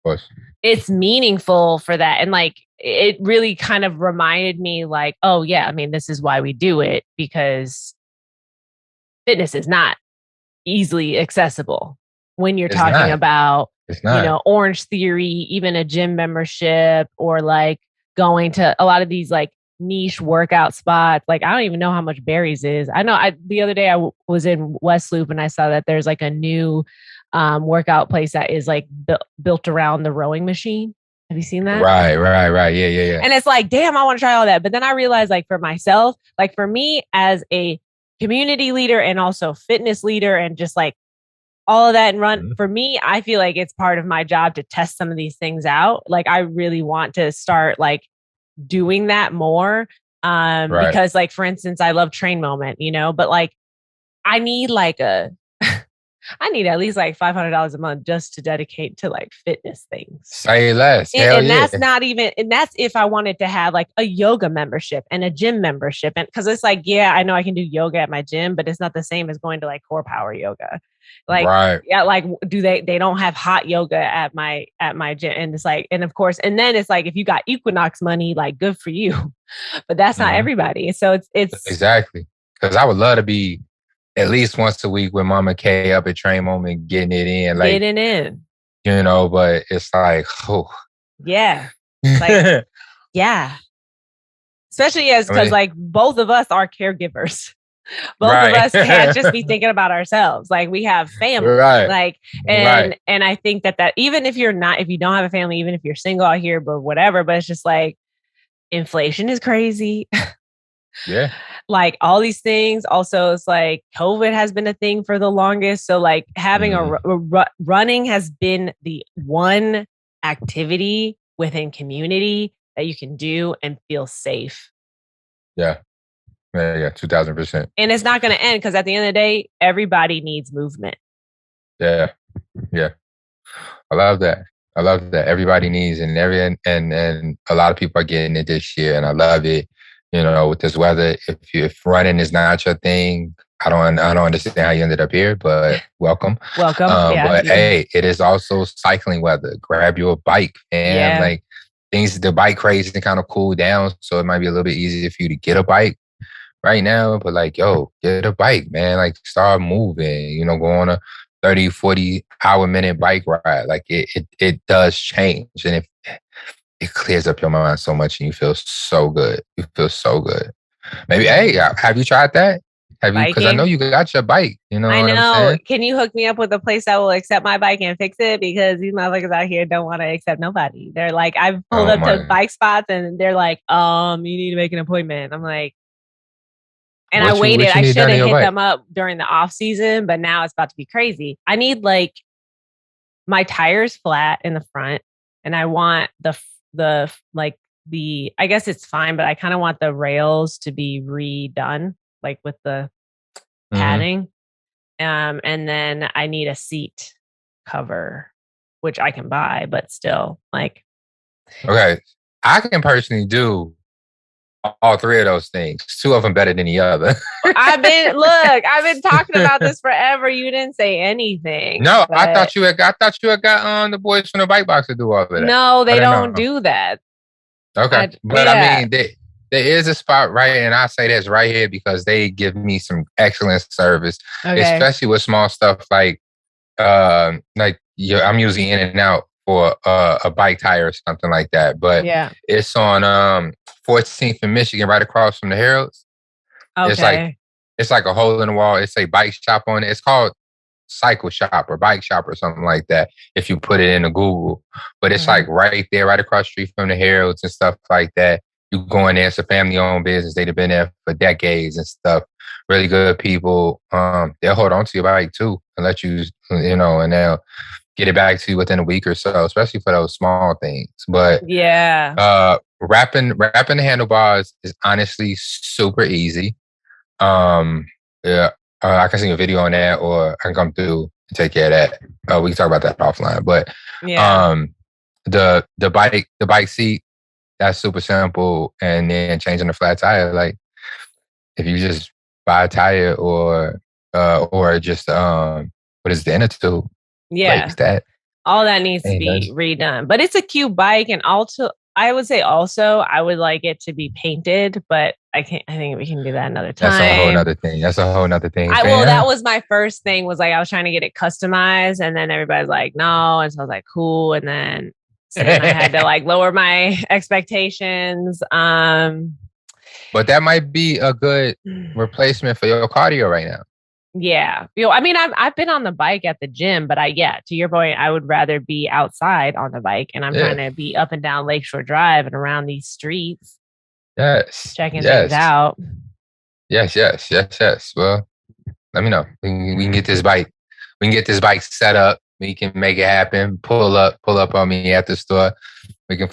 Of course. It's meaningful for that. And like, it really kind of reminded me like, oh yeah, I mean, this is why we do it, because fitness is not easily accessible when you're talking about, Orange Theory, even a gym membership, or like going to a lot of these like niche workout spots. Like, I don't even know how much Barry's is. I know the other day I was in West Loop and I saw that there's like a new workout place that is like built around the rowing machine. Have you seen that? Right. Yeah. And it's like, damn, I want to try all that. But then I realized, like, for myself, like for me as a community leader and also fitness leader and just like all of that and run, for me, I feel like it's part of my job to test some of these things out. Like, I really want to start like doing that more. Because like, for instance, I love Train Moment, but like I need like I need at least like $500 a month just to dedicate to like fitness things. Say less. And that's not even, and that's if I wanted to have like a yoga membership and a gym membership. And cause it's like, yeah, I know I can do yoga at my gym, but it's not the same as going to like Core Power Yoga. Like, yeah, like they don't have hot yoga at my gym. And it's like, and of course, and then it's like, if you got Equinox money, like good for you, but that's not everybody. So it's exactly. Cause I would love to be at least once a week with Mama K up at Train Moment, getting it in. Like, getting in. But it's like, oh. Yeah. Like, yeah. Especially because like both of us are caregivers. Both of us can't just be thinking about ourselves. Like, we have family. Like, and I think that even if you don't have a family, even if you're single out here, but whatever, but it's just like, inflation is crazy. Yeah. Like all these things. Also, it's like COVID has been a thing for the longest. So like having running has been the one activity within community that you can do and feel safe. Yeah. 2000%. And it's not going to end, because at the end of the day, everybody needs movement. Yeah. I love that. Everybody needs, and a lot of people are getting it this year, and I love it. With this weather, if running is not your thing, I don't understand how you ended up here, but welcome. But hey, it is also cycling weather. Grab your bike, and like the bike craze is kind of cool down, so it might be a little bit easier for you to get a bike right now. But like, yo, get a bike, man. Like, start moving. Go on a 30, 40 hour minute bike ride. Like, it does change, and it clears up your mind so much, and you feel so good. Maybe, hey, have you tried that? Have you? Because I know you got your bike. I know. What I'm saying? Can you hook me up with a place that will accept my bike and fix it? Because these motherfuckers out here don't want to accept nobody. They're like, I've pulled up to bike spots and they're like, you need to make an appointment. I'm like, and I waited. I should have hit them up during the off season, but now it's about to be crazy. I need like my tires flat in the front, and I want I guess it's fine, but I kind of want the rails to be redone, like with the padding. And then I need a seat cover, which I can buy, but still, like. Okay. I can personally do all three of those things. Two of them better than the other. I've been talking about this forever. You didn't say anything. No, I thought you had got the boys from the Bike Box to do all of that. No, they don't do that. Okay. I mean, there is a spot and I say that's right here because they give me some excellent service, especially with small stuff like I'm using In and Out for a bike tire or something like that. But it's on 14th in Michigan, right across from the Heralds. Okay. It's like a hole in the wall. It's a bike shop on it. It's called Cycle Shop or Bike Shop or something like that if you put it into Google. But it's like right there, right across the street from the Heralds and stuff like that. You go in there, it's a family-owned business. They've been there for decades and stuff. Really good people. They'll hold on to your bike too and let you, and they'll get it back to you within a week or so, especially for those small things. But wrapping the handlebars is honestly super easy. I can see a video on that, or I can come through and take care of that. We can talk about that offline. But the bike seat, that's super simple. And then changing the flat tire, like if you just buy a tire or or just what is the inner tube? Yeah. Like that. All that needs to be redone. But it's a cute bike, and also I would say also I would like it to be painted, but I think we can do that another time. That's a whole nother thing. Well, that was my first thing, was like I was trying to get it customized, and then everybody's like, no. And so I was like, cool. And then I had to like lower my expectations. But that might be a good replacement for your cardio right now. Yeah. I mean, I've been on the bike at the gym, but to your point, I would rather be outside on the bike, and I'm trying to be up and down Lakeshore Drive and around these streets. Yes. Checking things out. Yes. Well, let me know. We can get this bike. We can get this bike set up. We can make it happen. Pull up on me at the store. We can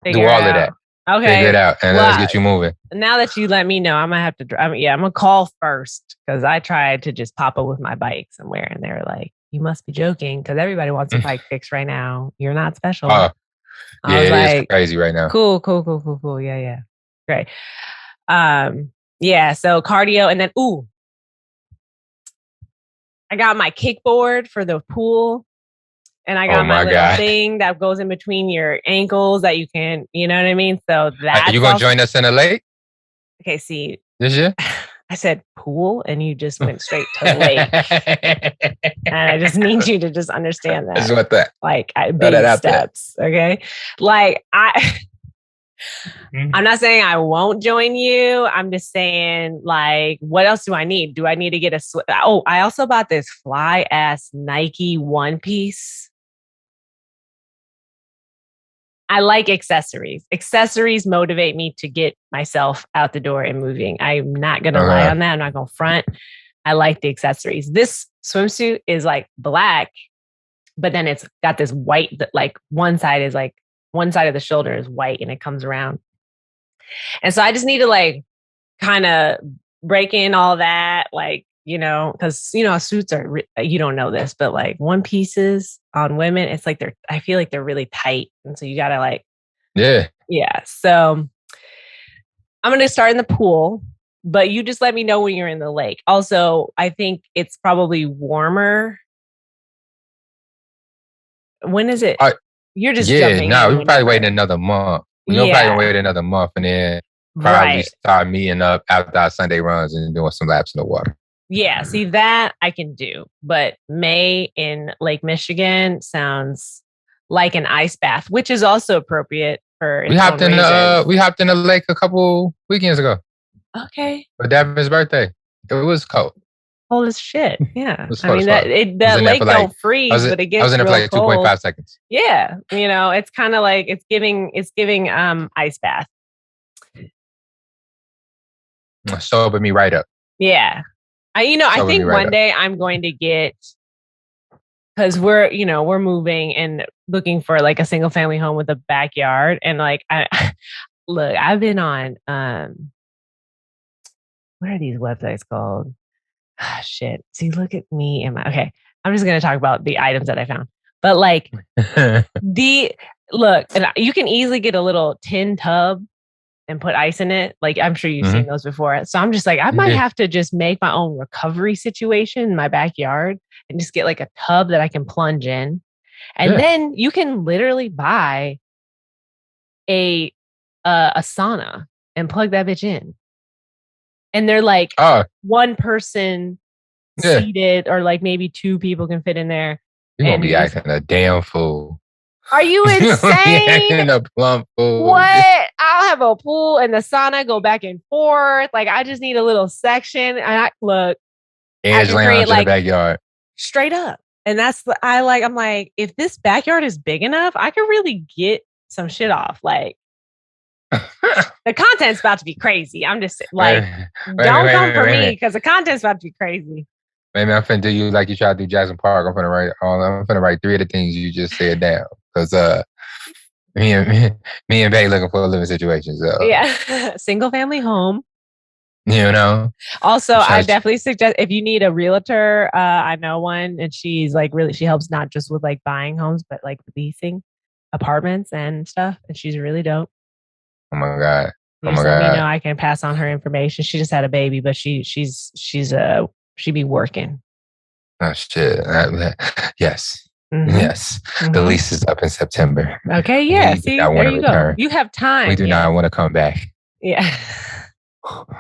do all of that. Okay. Figure it out, and let's get you moving. Now that you let me know, I'm gonna have to. I'm gonna call first, because I tried to just pop up with my bike somewhere, and they were like, "You must be joking," because everybody wants a bike fixed right now. You're not special. Yeah, it is crazy right now. Cool. Yeah. Great. Yeah. So cardio, and then I got my kickboard for the pool. And I got my little thing that goes in between your ankles that you can, you know what I mean? So that's... Are you going to join us in the lake? Okay, see. This year? I said pool, and you just went straight to lake. And I just need you to just understand that. This is what that. Like, baby steps, okay? Like, I'm not saying I won't join you. I'm just saying, like, what else do I need? Do I need to get I also bought this fly ass Nike one piece. I like accessories. Accessories motivate me to get myself out the door and moving. I'm not going to lie on that. I'm not going to front. I like the accessories. This swimsuit is like black, but then it's got this white, that like one side of the shoulder is white, and it comes around. And so I just need to like kind of break in all that, like, because, suits are, you don't know this, but like one pieces on women, it's like I feel like they're really tight. And so you got to like, yeah. So I'm going to start in the pool, but you just let me know when you're in the lake. Also, I think it's probably warmer. When is it? You're just jumping. No, we're probably waiting another month. We're probably wait another month, and then probably start meeting up after our Sunday runs and doing some laps in the water. Yeah, see, that I can do. But May in Lake Michigan sounds like an ice bath, which is also appropriate for... We hopped in the lake a couple weekends ago. Okay. For Devin's birthday. It was cold. Cold as shit. Yeah. I mean, that lake don't freeze, but it gets... I was in there for like 2.5 seconds. Yeah. It's kind of like it's giving ice bath. Sober me right up. Yeah. I think one day I'm going to get, because we're moving and looking for like a single family home with a backyard. And like, I've been on, what are these websites called? Shit. See, look at me. Okay. I'm just going to talk about the items that I found, but like and you can easily get a little tin tub and put ice in it. Like, I'm sure you've seen those before. So I'm just like, I might have to just make my own recovery situation in my backyard and just get like a tub that I can plunge in. And then you can literally buy a sauna and plug that bitch in. And they're like one person seated, or like maybe two people can fit in there. You're going to be acting a damn fool. Are you insane? A plump fool. What? I'll have a pool and the sauna go back and forth. Like, I just need a little section. And Edge lounge in the backyard. Straight up. And I'm like, if this backyard is big enough, I could really get some shit off. Like, the content's about to be crazy. I'm just like, don't come for me, because the content's about to be crazy. Maybe I'm finna do you like you try to do Jackson Park. I'm finna write 3 of the things you just said down. Because me and Bay looking for a living situation. So yeah, single family home. Also, I definitely suggest, if you need a realtor, I know one, and she's like she helps not just with like buying homes, but like leasing apartments and stuff. And she's really dope. Oh my God. Oh Just my let me know. God. I can pass on her information. She just had a baby, but she be working. Oh shit. Yes. Mm-hmm. Yes. The Mm-hmm. lease is up in September. Okay, yeah. We do See, not there want to you go. return. You have We time. do Yeah. not want to come back. Yeah.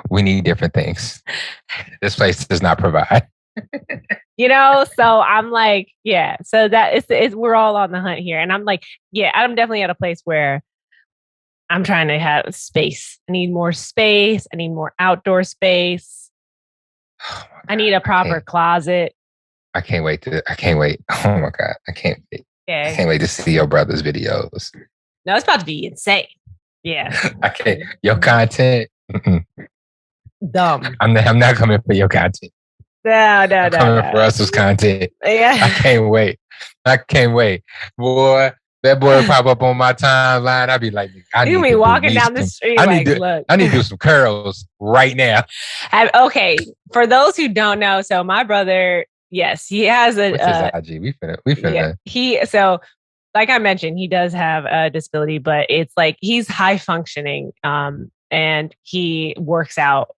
We need different things. This place does not provide. So I'm like, yeah. So that is we're all on the hunt here. And I'm like, yeah, I'm definitely at a place where I'm trying to have space. I need more space. I need more outdoor space. Oh I need a proper closet. I can't wait. I can't wait. Oh my God. I can't wait. Yeah. I can't wait to see your brother's videos. No, it's about to be insane. Yeah. I can't. Your content. Dumb. I'm not coming for your content. No. I'm coming for Russell's content. Yeah. I can't wait. I can't wait. Boy, that boy will pop up on my timeline. I'll be like, You be walking down the street look. I need to do some curls right now. Okay. For those who don't know, so my brother, yes, he has a What's his IG? We finna. Yeah, so like I mentioned, he does have a disability, but it's like he's high functioning. And he works out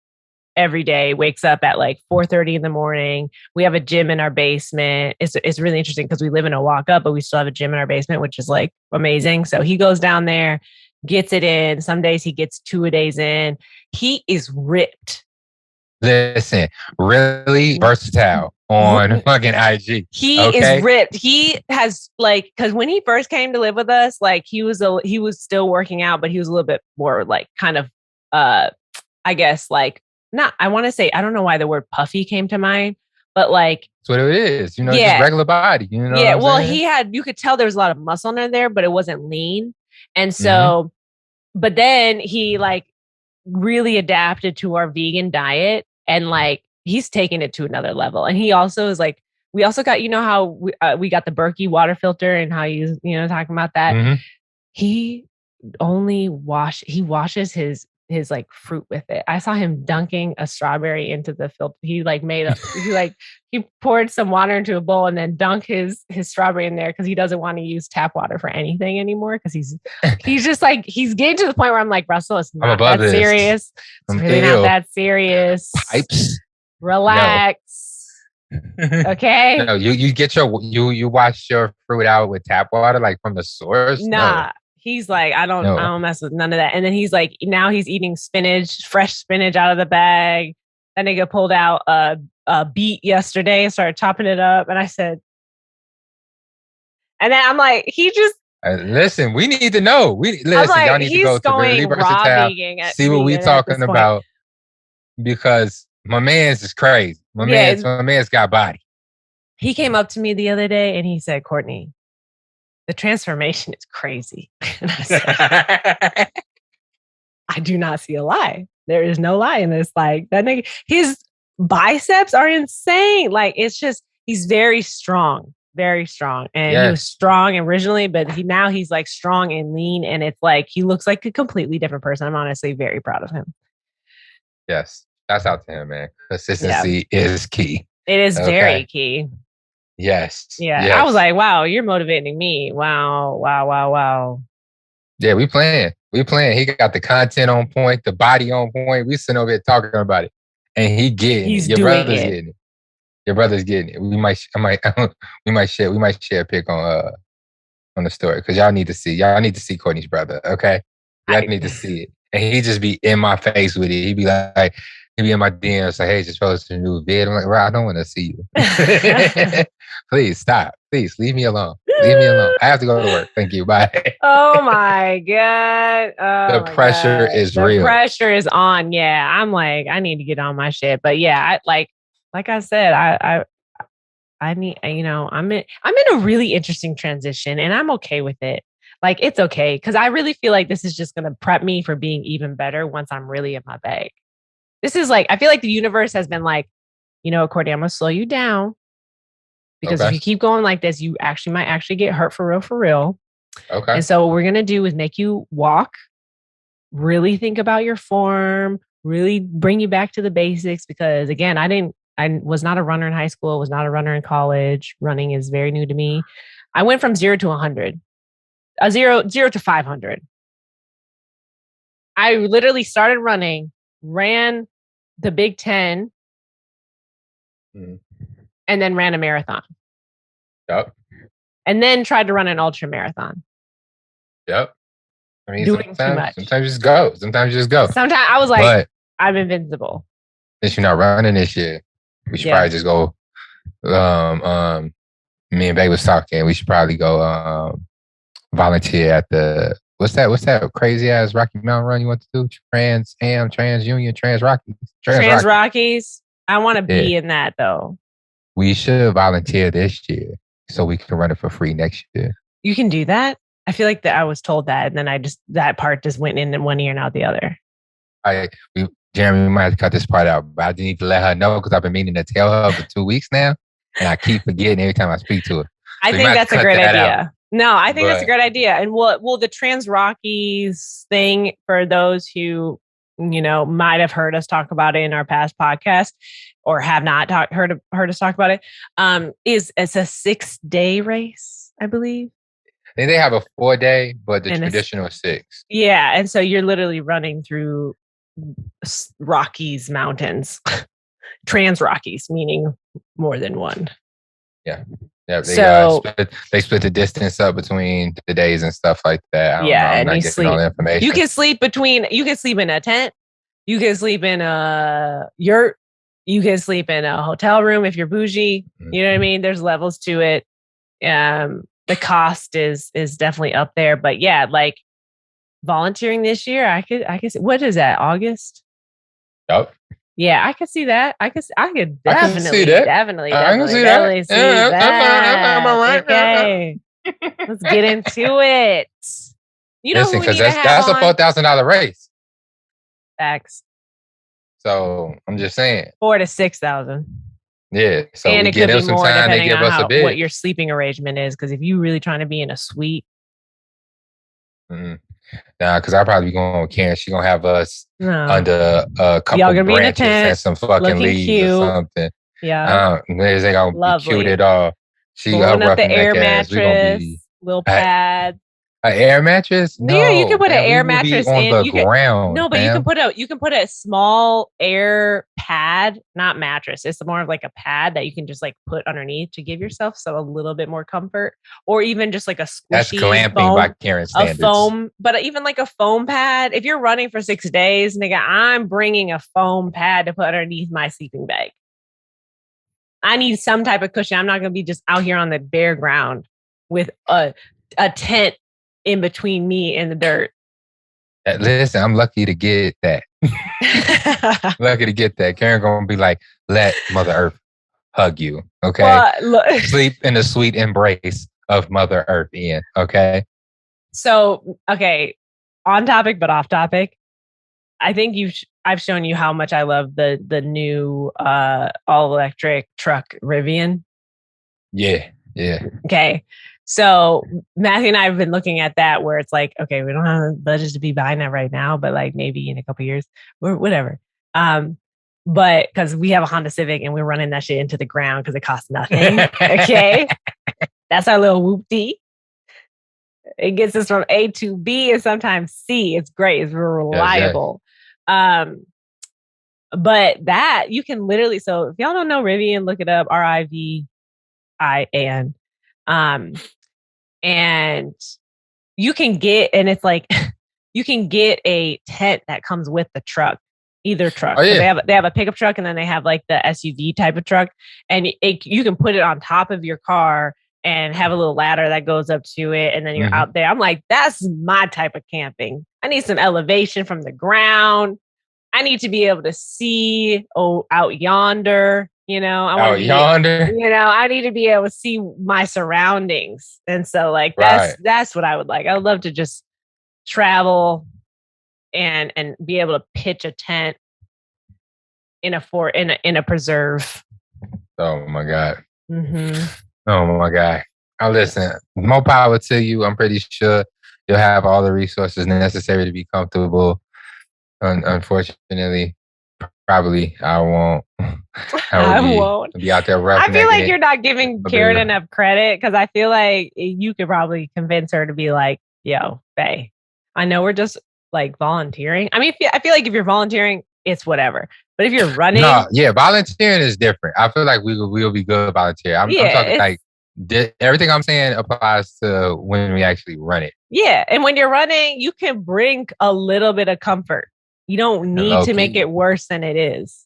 every day, wakes up at like 4:30 in the morning. We have a gym in our basement. It's really interesting because we live in a walk up, but we still have a gym in our basement, which is like amazing. So he goes down there, gets it in. Some days he gets 2 days in. He is ripped. Listen, really versatile on fucking IG. He is ripped. He has like, because when he first came to live with us, like he was still working out, but he was a little bit more like kind of I guess like not, I want to say, I don't know why the word puffy came to mind, but like that's what it is. Just regular body. Yeah. Well, you could tell there was a lot of muscle in there, but it wasn't lean. And so, but then he like really adapted to our vegan diet, and like he's taken it to another level. And he also is like, we also got, how we got the Berkey water filter and how you talking about that. Mm-hmm. He washes his like fruit with it. I saw him dunking a strawberry into the filter. He like he poured some water into a bowl and then dunked his strawberry in there because he doesn't want to use tap water for anything anymore. Because he's just like, he's getting to the point where I'm like, Russell, it's not that serious. It's really not that serious. Pipes. Relax. No. Okay. No, you get you wash your fruit out with tap water like from the source. Nah. No. He's like, I don't mess with none of that. And then he's like, now he's eating fresh spinach out of the bag. That nigga pulled out a beet yesterday and started chopping it up. And I said, and then I'm like, he just listen. We need to know. Y'all need to go to Really Versatile. See what we talking about, because my man's is crazy. My man's got body. He came up to me the other day and he said, Courtney, the transformation is crazy. And I said, I do not see a lie. There is no lie in this. Like that nigga, his biceps are insane. Like it's just, he's very strong. And he was strong originally, but now he's like strong and lean. And it's like, he looks like a completely different person. I'm honestly very proud of him. Yes. That's out to him, man. Consistency is key. It is very key. Yes. Yeah. Yes. I was like, wow, you're motivating me. Wow. Yeah, we playing. He got the content on point, the body on point. We sitting over here talking about it, and he's your brother's getting it. Your brother's getting it. We might share a pic on the story, because y'all need to see Courtney's brother. Okay, y'all need to see it, and he just be in my face with it. He'd be like. He'd be in my DMs like, hey, just post a new vid. I'm like, bro, I don't want to see you. Please stop. Please leave me alone. I have to go to work. Thank you. Bye. Oh my God. The pressure is real. The pressure is on. Yeah. I'm like, I need to get on my shit. But yeah, like I said, I need, I'm in a really interesting transition, and I'm okay with it. Like, it's okay. Cause I really feel like this is just going to prep me for being even better once I'm really in my bag. This is like, I feel like the universe has been like, Courtney, I'm going to slow you down, because if you keep going like this, you might get hurt for real. Okay. And so what we're going to do is make you walk, really think about your form, really bring you back to the basics. Because again, I was not a runner in high school, was not a runner in college. Running is very new to me. I went from 0 to 100, 0 to 500. I literally started running, ran the Big 10, and then ran a marathon. Yep. And then tried to run an ultra marathon. Yep. I mean, doing too much. Sometimes you just go. Sometimes you just go. Sometimes I was like, but I'm invincible. Since you're not running this year, we should probably just go. Me and Bay was talking. We should probably go volunteer at the what's that crazy ass Rocky Mountain run you want to do? Trans Union, Trans Rockies. I want to be in that though. We should volunteer this year so we can run it for free next year. You can do that? I feel like that I was told that, and then that part just went in one ear and out the other. Jeremy, we might have to cut this part out, but I didn't even let her know because I've been meaning to tell her for 2 weeks now, and I keep forgetting every time I speak to her. I think that's a great idea. No, I think that's a great idea. And well, the Trans Rockies thing, for those who, might have heard us talk about it in our past podcast or have not heard us talk about it, it's a 6-day race, I believe. I think they have a 4-day, but the traditional is 6. Yeah. And so you're literally running through Rockies mountains, Trans Rockies, meaning more than one. Yeah. Yeah. They split the distance up between the days and stuff like that. I'm not getting all the information. You can sleep in a tent. You can sleep in a yurt. You can sleep in a hotel room if you're bougie. Mm-hmm. You know what I mean? There's levels to it. The cost is definitely up there, but yeah, like volunteering this year, I could see, what is that, August? Yep. Yeah, I could see that. I could definitely see that. Okay. Let's get into it. Listen, because that's a $4,000 race. Facts. So I'm just saying. 4,000 to 6,000. Yeah, so and we it give could them be some more time. They depending give on us a bid. What your sleeping arrangement is, because if you're really trying to be in a suite, nah, because I'll probably be going with Karen. She's gonna have us under a couple branches and some fucking leaves cute. Or something. Yeah, they gonna be cute at all. She pulling up the air mattress, we gonna be little pad. An air mattress? No, yeah, you can put an air mattress on the ground. No, but you can put a small air pad, not mattress. It's more of like a pad that you can just like put underneath to give yourself a little bit more comfort, or even just like a squishy. That's glamping by Karen standards. A foam, but even like a foam pad. If you're running for 6 days, nigga, I'm bringing a foam pad to put underneath my sleeping bag. I need some type of cushion. I'm not going to be just out here on the bare ground with a tent in between me and the dirt. Listen, I'm lucky to get that. Lucky to get that. Karen gonna be like, let Mother Earth hug you. Okay. Well, sleep in the sweet embrace of Mother Earth, Ian. Okay. So, okay, on topic but off topic. I think I've shown you how much I love the new all electric truck Rivian. Yeah. Okay. So Matthew and I have been looking at that, where it's like, okay, we don't have the budget to be buying that right now, but like maybe in a couple of years or whatever. But because we have a Honda Civic and we're running that shit into the ground because it costs nothing. Okay. That's our little whoop-dee. It gets us from A to B and sometimes C. It's great. It's reliable. Yes. But that you can literally, so if y'all don't know Rivian, look it up, Rivian. And you can get, and it's like, you can get a tent that comes with the truck, either truck. Oh, yeah. They have a pickup truck, and then they have like the SUV type of truck, and you can put it on top of your car and have a little ladder that goes up to it, and then you're out there. I'm like, that's my type of camping. I need some elevation from the ground. I need to be able to see out yonder. I need to be able to see my surroundings. And so like, that's what I would like. I would love to just travel and be able to pitch a tent in a preserve. Oh my God. Mm-hmm. Oh my God. Listen, more power to you. I'm pretty sure you'll have all the resources necessary to be comfortable. Unfortunately, probably I won't. I won't be out there. I feel like you're not giving Karen enough credit, because I feel like you could probably convince her to be like, "Yo, Faye, I know we're just like volunteering. I mean, I feel like if you're volunteering, it's whatever. But if you're running, no, yeah, volunteering is different. I feel like we'll be good volunteer. I'm talking like everything I'm saying applies to when we actually run it. Yeah, and when you're running, you can bring a little bit of comfort. You don't need to make it worse than it is.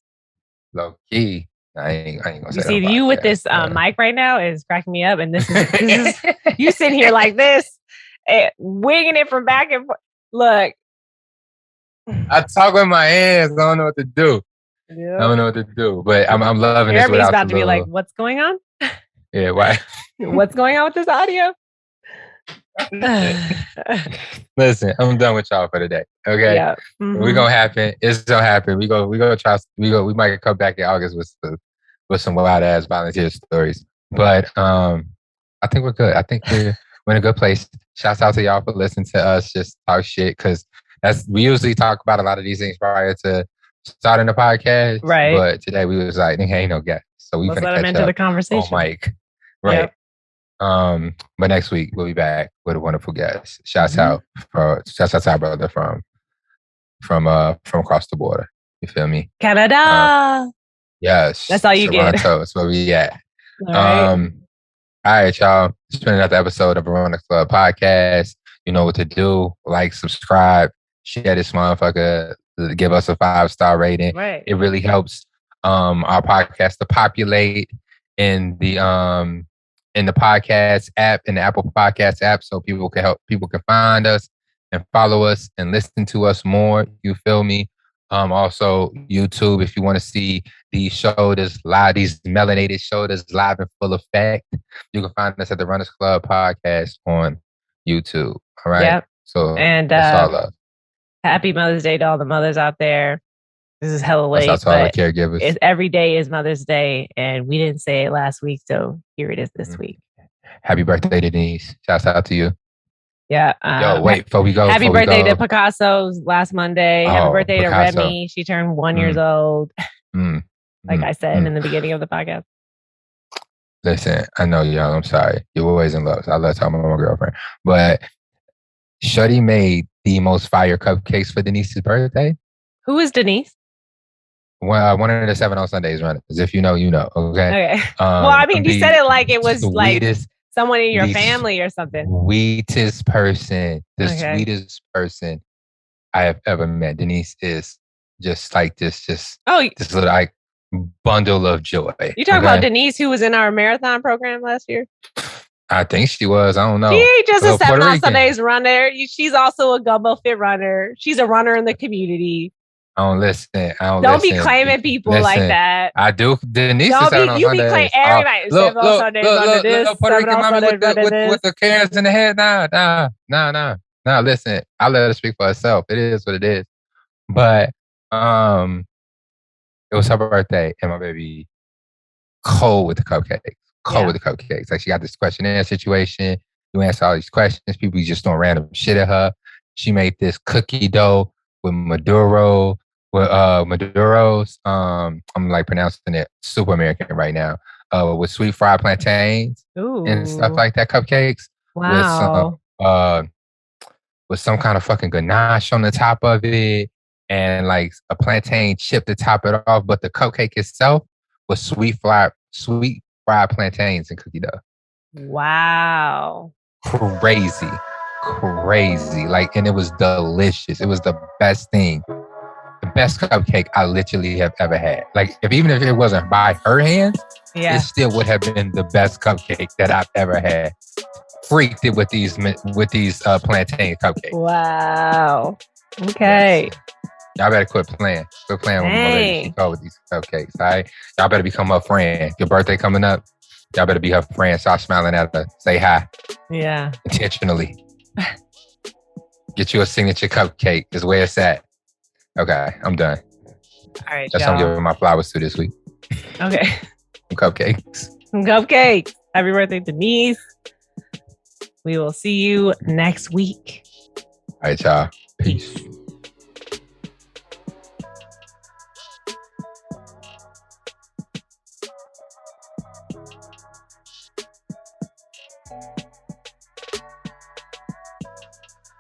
Low key. I ain't gonna say you see you with this mic right now is cracking me up, and this is you sitting here like this, winging it from back and forth. Look, I talk with my hands. I don't know what to do. Yeah. I don't know what to do, but I'm loving this. Everybody's about to be like, "What's going on?" Yeah, why? What's going on with this audio? Listen, I'm done with y'all for today. Okay, yeah. We're gonna happen. It's gonna happen. We might come back in August with some wild ass volunteer stories. But I think we're good. I think we're in a good place. Shouts out to y'all for listening to us just talk shit, because we usually talk about a lot of these things prior to starting the podcast. Right. But today we was like, ain't no guest, so we finna catch up the conversation on mic. Right. Yep. But next week we'll be back with a wonderful guest. Shouts out to our brother from across the border. You feel me? Canada. Yes. That's all you Toronto, get. That's where we at. All right, y'all. It's been another episode of Runners Club Podcast. You know what to do. Like, subscribe, share this motherfucker, give us a 5-star rating. Right. It really helps our podcast to populate in the podcast app, in the Apple Podcast app, so people can find us and follow us and listen to us more. You feel me? Also YouTube, if you want to see these shoulders live, these melanated shoulders live in full effect, you can find us at the Runners Club Podcast on YouTube. All right. Yep. So and that's all love. Happy Mother's Day to all the mothers out there. This is hella late. That's all the caregivers. Every day is Mother's Day, and we didn't say it last week, so here it is this week. Happy birthday to Denise. Shouts out to you. Yeah. Yo, wait, before we go. Happy birthday to Picasso's last Monday. Happy birthday to Remy. She turned 1 year old. Like I said in the beginning of the podcast. Listen, I know y'all, I'm sorry. You're always in love. So I love talking about my girlfriend. But Shuddy made the most fire cupcakes for Denise's birthday. Who is Denise? One of the 7 on Sundays runners. If you know, you know. Okay. Well, I mean, you said it like it was like someone in your family or something. Sweetest person, sweetest person I have ever met. Denise is just like this little like bundle of joy. You talking about Denise, who was in our marathon program last year? I think she was. I don't know. She ain't just a 7 on Sundays runner. She's also a Gumbo Fit runner. She's a runner in the community. I don't listen. Don't be claiming people like that. I do. Denise is on you be claiming everybody. Look, Puerto Rican mama with the Karens in the head. Nah. Listen, I let her speak for herself. It is what it is. But it was her birthday, and my baby cold with the cupcakes. Like, she got this questionnaire situation. You answer all these questions. People just throwing random shit at her. She made this cookie dough with Maduros. I'm like pronouncing it super American right now. With sweet fried plantains and stuff like that. Cupcakes. Wow. With some kind of fucking ganache on the top of it, and like a plantain chip to top it off. But the cupcake itself was sweet fried plantains and cookie dough. Wow. Crazy. Like, and it was delicious. It was the best thing. The best cupcake I literally have ever had. Like, even if it wasn't by her hands, it still would have been the best cupcake that I've ever had. Freaked it with these plantain cupcakes. Wow. Okay. Yes. Y'all better quit playing. Quit playing with my lady. She called with these cupcakes. All right. Y'all better become her friend. Your birthday coming up. Y'all better be her friend. Start smiling at her. Say hi. Yeah. Intentionally. Get you a signature cupcake. Is where it's at. Okay, I'm done. All right, that's what I'm giving my flowers to this week. Okay. Cupcakes. Happy birthday, Denise. We will see you next week. All right, y'all. Peace. Peace.